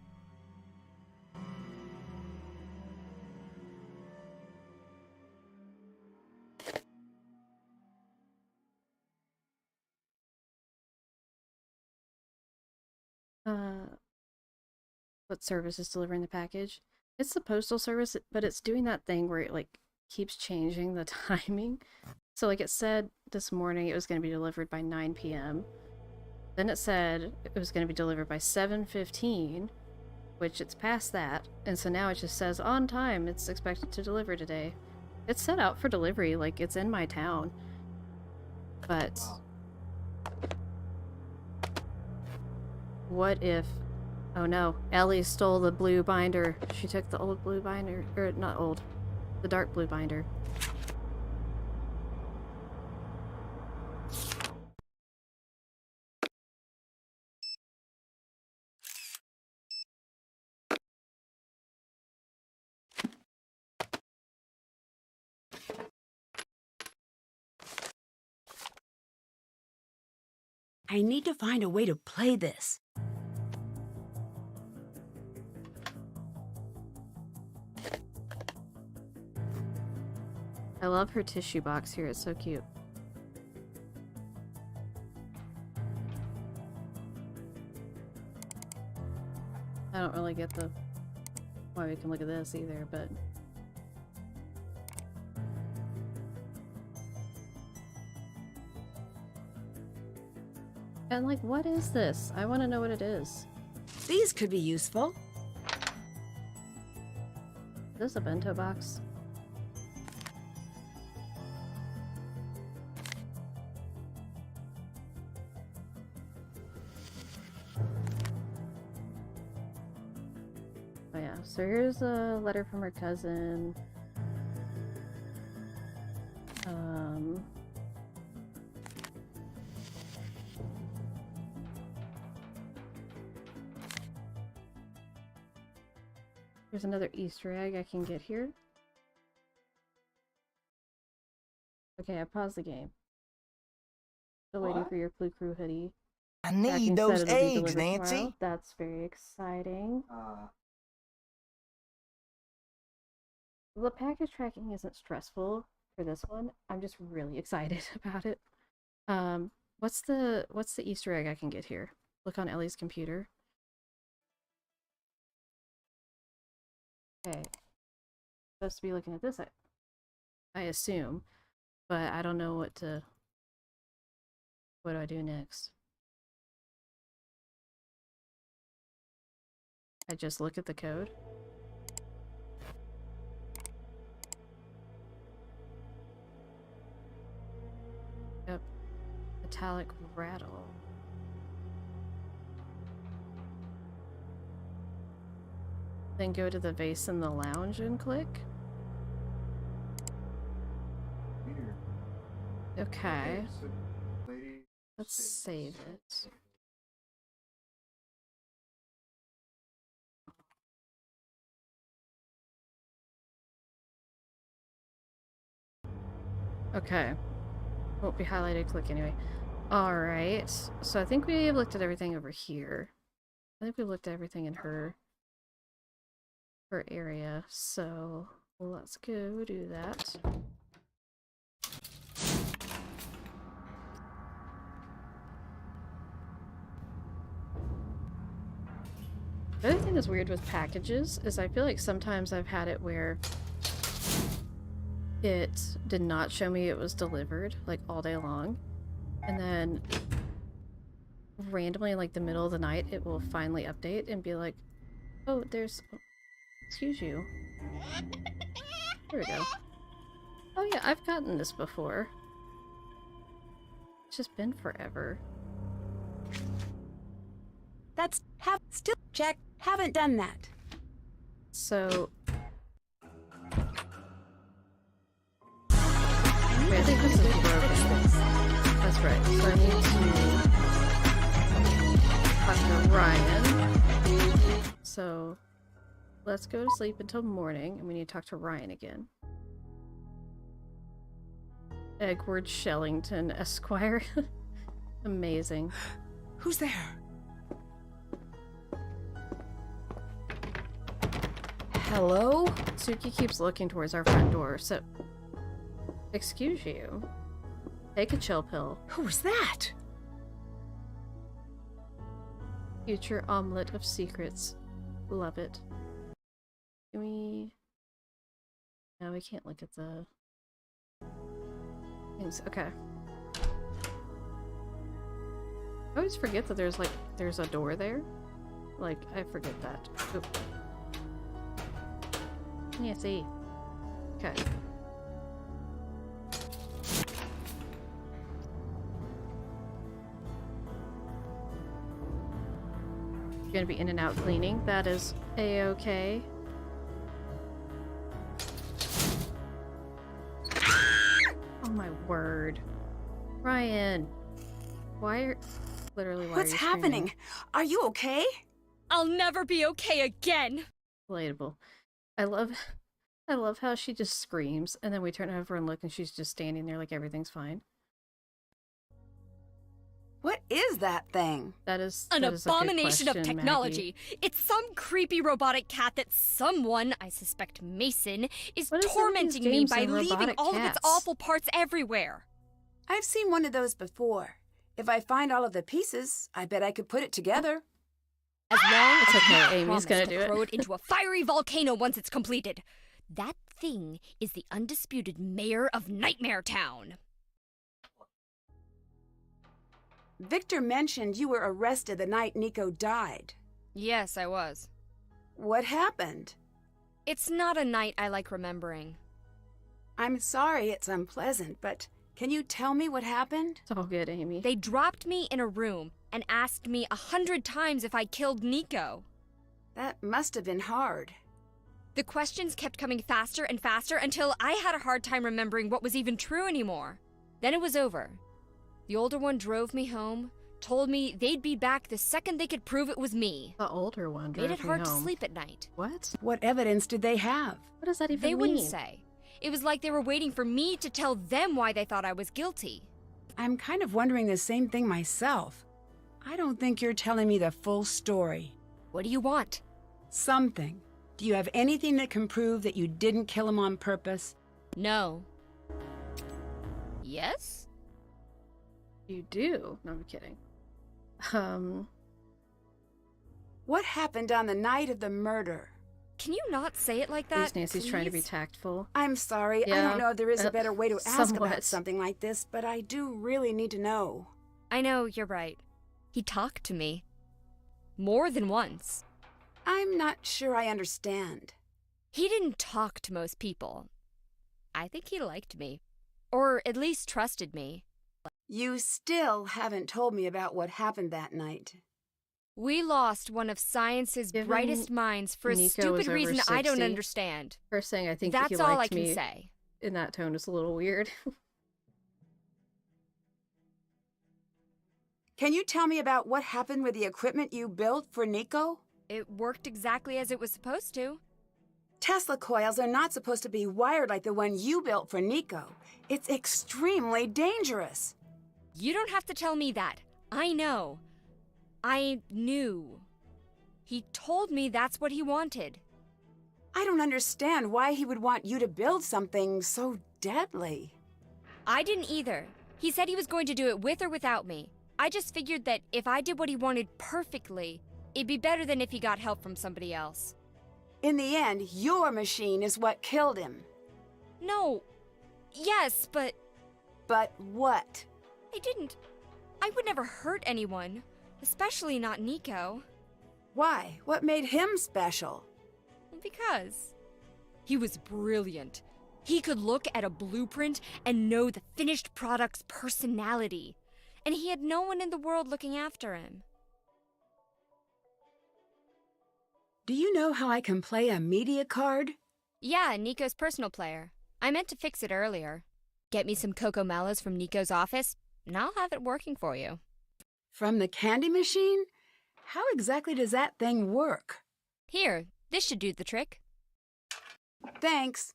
what service is delivering the package. It's the postal service, but it's doing that thing where it like keeps changing the timing. So like it said this morning it was going to be delivered by 9 p.m. Then it said it was going to be delivered by 7:15, which it's past that. And so now it just says on time, it's expected to deliver today. It's set out for delivery, like it's in my town. But what if... Oh no, Ellie stole the blue binder. She took the old blue binder, or not old, the dark blue binder. I need to find a way to play this. I love her tissue box here, it's so cute. I don't really get the why we can look at this either, but and like, what is this? I want to know what it is. These could be useful. Is this a bento box? Oh yeah, so here's a letter from her cousin. There's another Easter egg I can get here. Okay, I paused the game. Still waiting for your Blue Crew hoodie. I need those eggs, Nancy. Tomorrow. That's very exciting. The package tracking isn't stressful for this one. I'm just really excited about it. What's the Easter egg I can get here? Look on Ellie's computer. Okay. Supposed to be looking at this, I assume, but I don't know what do I do next? I just look at the code. Yep. Metallic rattle. Then go to the vase in the lounge and click. Okay. Let's save it. Okay. Won't be highlighted, click anyway. Alright. So I think we looked at everything over here. I think we looked at everything in her area, so let's go do that. The other thing that's weird with packages is I feel like sometimes I've had it where it did not show me it was delivered, like all day long, and then randomly in like the middle of the night it will finally update and be like, oh, there's... Excuse you. There we go. Oh yeah, I've gotten this before. It's just been forever. That's still check. Haven't done that. So wait, I think this is broken. That's right. So I need to talk to Ryan. So let's go to sleep until morning, and we need to talk to Ryan again. Edward Shellington, Esquire. Amazing. Who's there? Hello? Suki keeps looking towards our front door, so... Excuse you. Take a chill pill. Who's that? Future omelet of secrets. Love it. Can we... No, we can't look at the things. Okay. I always forget that there's a door there. Like, I forget that. Oop. Yeah, see. Okay. You're gonna be in and out cleaning. That is a-okay. Oh my word. Ryan. Why are... Literally, why What's are you happening? screaming? Are you okay? I'll never be okay again! Relatable. I love how she just screams, and then we turn over and look, and she's just standing there like everything's fine. What is that thing? That is an abomination of question, technology. Maggie. It's some creepy robotic cat that someone, I suspect Mason, is What is tormenting some of me these by games and leaving robotic all of its cats? awful parts everywhere. I've seen one of those before. If I find all of the pieces, I bet I could put it together. As long as It's okay, you Amy's promise gonna to do it. throw it into a fiery volcano once it's completed. That thing is the undisputed mayor of Nightmare Town. Victor mentioned you were arrested the night Nico died. Yes, I was. What happened? It's not a night I like remembering. I'm sorry it's unpleasant, but can you tell me what happened? It's all good, Amy. They dropped me in a room and asked me 100 times if I killed Nico. That must have been hard. The questions kept coming faster and faster until I had a hard time remembering what was even true anymore. Then it was over. The older one drove me home, told me they'd be back the second they could prove it was me. The older one drove Made it me hard to home. sleep at night. What? What evidence did they have? What does that even They mean? wouldn't say. It was like they were waiting for me to tell them why they thought I was guilty. I'm kind of wondering the same thing myself. I don't think you're telling me the full story. What do you want? Something. Do you have anything that can prove that you didn't kill him on purpose? No. Yes? You do? No, I'm kidding. What happened on the night of the murder? Can you not say it like At least that, Nancy's please? trying to be tactful. I'm sorry. I Yeah, don't know if there is a better way to ask somewhat. about something like this, but I do really need to know. I know, you're right. He talked to me. More than once. I'm not sure I understand. He didn't talk to most people. I think he liked me. Or at least trusted me. You still haven't told me about what happened that night. We lost one of science's Given brightest minds for a Nico stupid is over reason I don't 60, understand. Her saying I think that That's he all I liked can me say. in that tone is a little weird. Can you tell me about what happened with the equipment you built for Nico? It worked exactly as it was supposed to. Tesla coils are not supposed to be wired like the one you built for Nico. It's extremely dangerous. You don't have to tell me that. I know. I knew. He told me that's what he wanted. I don't understand why he would want you to build something so deadly. I didn't either. He said he was going to do it with or without me. I just figured that if I did what he wanted perfectly, it'd be better than if he got help from somebody else. In the end, your machine is what killed him. No. Yes, but... But what? I didn't. I would never hurt anyone. Especially not Nico. Why? What made him special? Because he was brilliant. He could look at a blueprint and know the finished product's personality. And he had no one in the world looking after him. Do you know how I can play a media card? Yeah, Nico's personal player. I meant to fix it earlier. Get me some Cocomellos from Nico's office, and I'll have it working for you. From the candy machine? How exactly does that thing work? Here, this should do the trick. Thanks.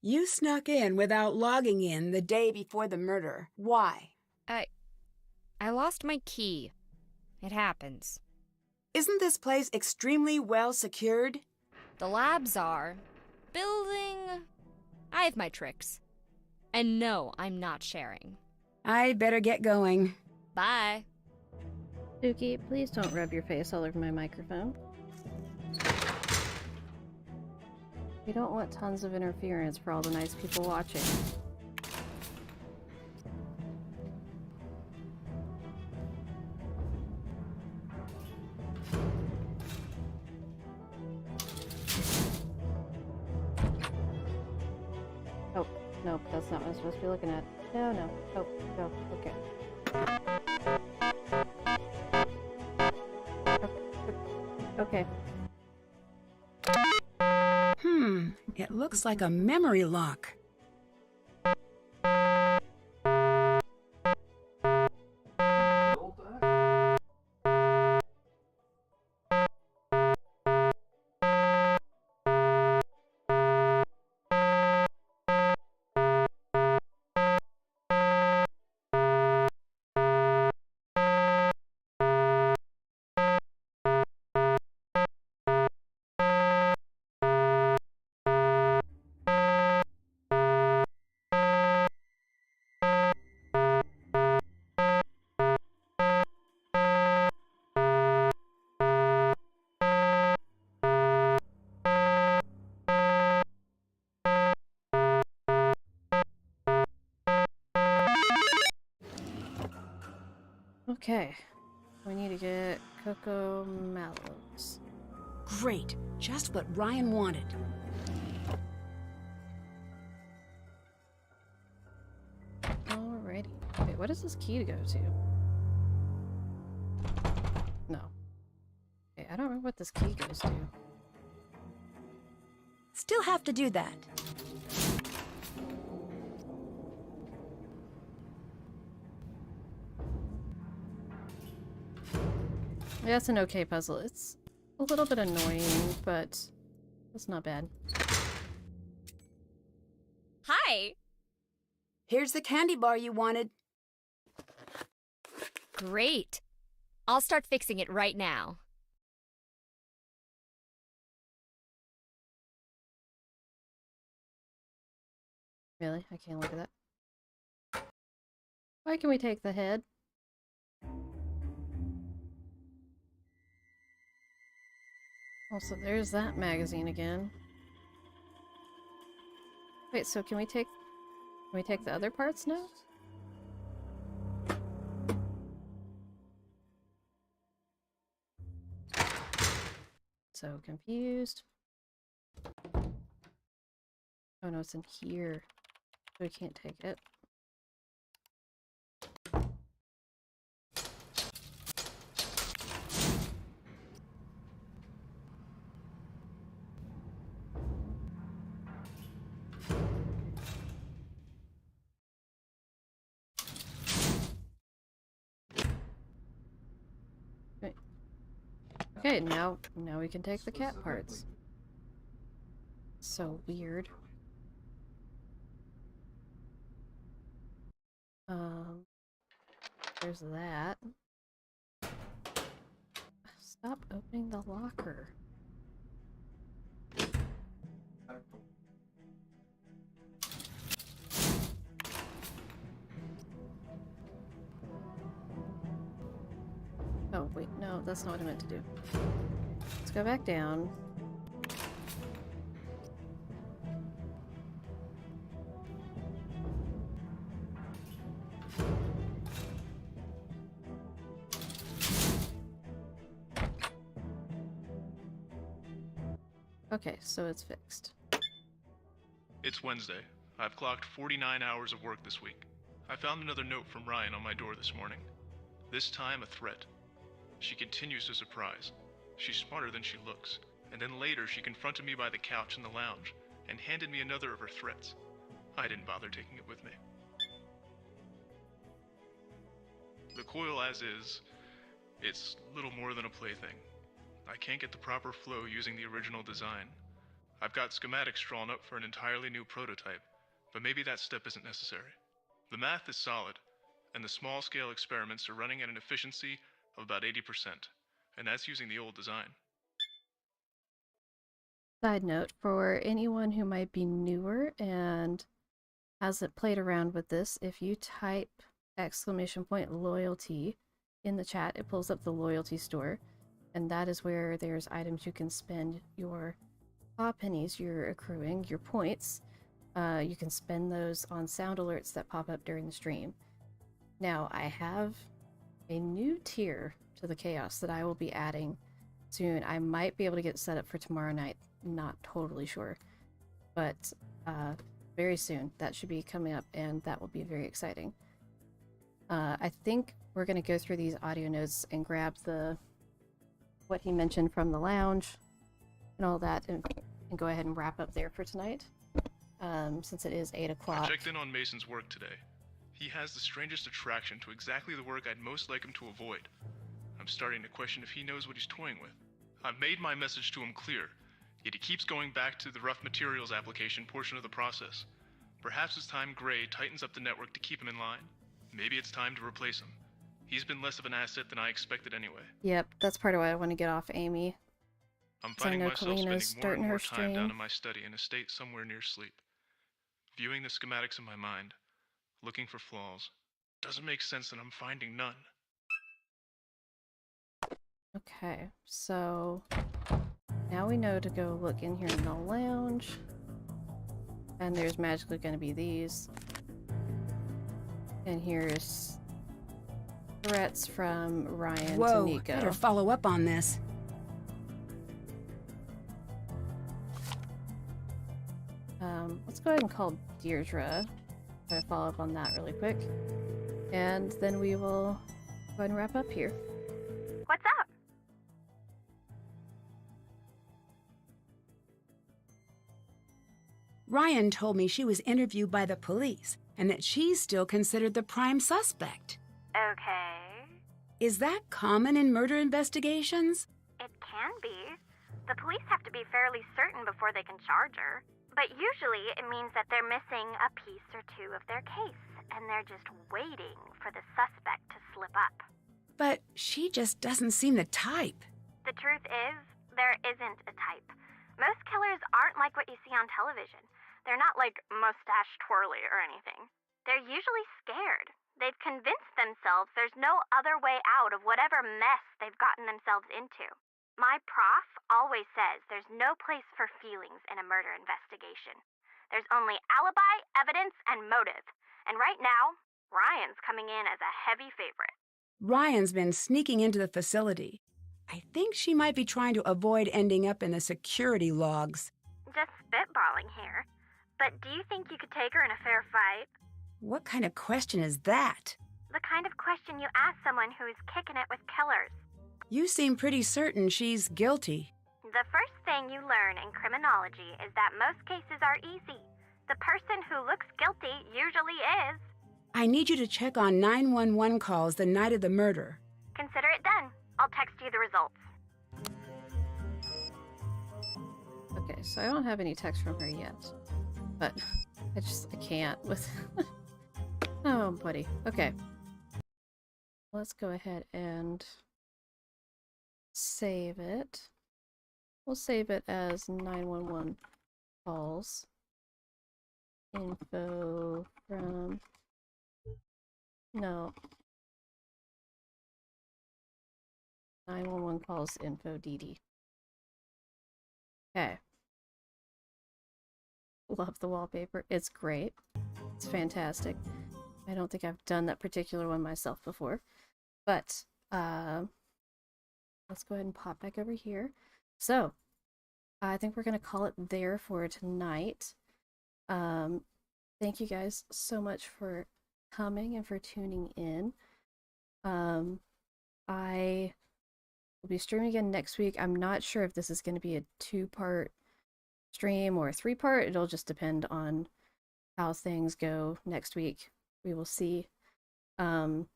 You snuck in without logging in the day before the murder. Why? I lost my key. It happens. Isn't this place extremely well secured? The labs are. Building... I have my tricks. And no, I'm not sharing. I'd better get going. Bye. Dookie, please don't rub your face all over my microphone. We don't want tons of interference for all the nice people watching. Oh, nope, that's not what I'm supposed to be looking at. No, no. Oh, no, okay. Okay. It looks like a memory lock. Okay. We need to get Cocoa Mallows. Great. Just what Ryan wanted. Alrighty. Wait, what is this key to go to? No. Okay, I don't remember what this key goes to. Still have to do that. Yeah, it's an okay puzzle. It's a little bit annoying, but it's not bad. Hi! Here's the candy bar you wanted. Great. I'll start fixing it right now. Really? I can't look at that. Why can we take the head? Also, there's that magazine again. Wait, so can we take the other parts now? So confused. Oh no, it's in here. We can't take it. Okay, now we can take the cat parts. So weird. There's that. Stop opening the locker. Oh, wait, no, that's not what I meant to do. Let's go back down. Okay, so it's fixed. It's Wednesday. I've clocked 49 hours of work this week. I found another note from Ryan on my door this morning. This time a threat. She continues to surprise. She's smarter than she looks. And then later she confronted me by the couch in the lounge and handed me another of her threats. I didn't bother taking it with me. The coil as is, it's little more than a plaything. I can't get the proper flow using the original design. I've got schematics drawn up for an entirely new prototype, but maybe that step isn't necessary. The math is solid, and the small-scale experiments are running at an efficiency of about 80%, and that's using the old design. Side note, for anyone who might be newer and hasn't played around with this, if you type !loyalty in the chat, it pulls up the loyalty store, and that is where there's items you can spend your paw pennies you're accruing, your points. You can spend those on sound alerts that pop up during the stream. Now, I have a new tier to the chaos that I will be adding soon. I might be able to get it set up for tomorrow night. Not totally sure. But very soon that should be coming up, and that will be very exciting. I think we're going to go through these audio notes and grab what he mentioned from the lounge and all that, and go ahead and wrap up there for tonight, since it is 8 o'clock. I checked in on Mason's work today. He has the strangest attraction to exactly the work I'd most like him to avoid. I'm starting to question if he knows what he's toying with. I've made my message to him clear, yet he keeps going back to the rough materials application portion of the process. Perhaps it's time Gray tightens up the network to keep him in line. Maybe it's time to replace him. He's been less of an asset than I expected anyway. Yep, that's part of why I want to get off Amy. I'm finding myself spending more and more time stream down in my study in a state somewhere near sleep. Viewing the schematics in my mind, looking for flaws. Doesn't make sense that I'm finding none. Okay, so now we know to go look in here in the lounge. And there's magically going to be these. And here's threats from Ryan to Nico. Better follow up on this. Let's go ahead and call Deirdre. Try to follow up on that really quick. And then we will go ahead and wrap up here. What's up? Ryan told me she was interviewed by the police and that she's still considered the prime suspect. Okay. Is that common in murder investigations? It can be. The police have to be fairly certain before they can charge her. But usually it means that they're missing a piece or two of their case, and they're just waiting for the suspect to slip up. But she just doesn't seem the type. The truth is, there isn't a type. Most killers aren't like what you see on television. They're not like mustache twirly or anything. They're usually scared. They've convinced themselves there's no other way out of whatever mess they've gotten themselves into. My prof always says there's no place for feelings in a murder investigation. There's only alibi, evidence, and motive. And right now, Ryan's coming in as a heavy favorite. Ryan's been sneaking into the facility. I think she might be trying to avoid ending up in the security logs. Just spitballing here. But do you think you could take her in a fair fight? What kind of question is that? The kind of question you ask someone who's kicking it with killers. You seem pretty certain she's guilty. The first thing you learn in criminology is that most cases are easy. The person who looks guilty usually is. I need you to check on 911 calls the night of the murder. Consider it done. I'll text you the results. Okay, so I don't have any text from her yet. But I can't with... Oh, buddy. Okay. Let's go ahead and save it. We'll save it as 911 calls. Info from... No. 911 calls info DD. Okay. Love the wallpaper. It's great. It's fantastic. I don't think I've done that particular one myself before. But, let's go ahead and pop back over here. So, I think we're going to call it there for tonight. Thank you guys so much for coming and for tuning in. I will be streaming again next week. I'm not sure if this is going to be a 2-part stream or a 3-part. It'll just depend on how things go next week. We will see. But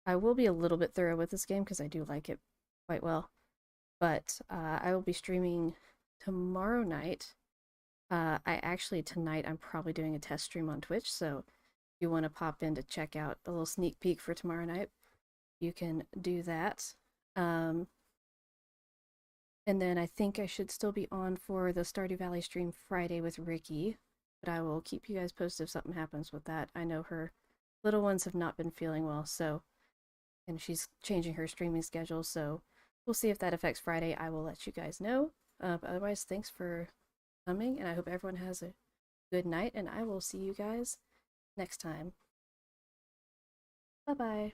I will be a little bit thorough with this game because I do like it quite well. But I will be streaming tomorrow night. Tonight I'm probably doing a test stream on Twitch, so if you want to pop in to check out a little sneak peek for tomorrow night, you can do that. And then I think I should still be on for the Stardew Valley stream Friday with Ricky, but I will keep you guys posted if something happens with that. I know her little ones have not been feeling well, so and she's changing her streaming schedule, so we'll see if that affects Friday. I will let you guys know. But otherwise, thanks for coming, and I hope everyone has a good night, and I will see you guys next time. Bye-bye.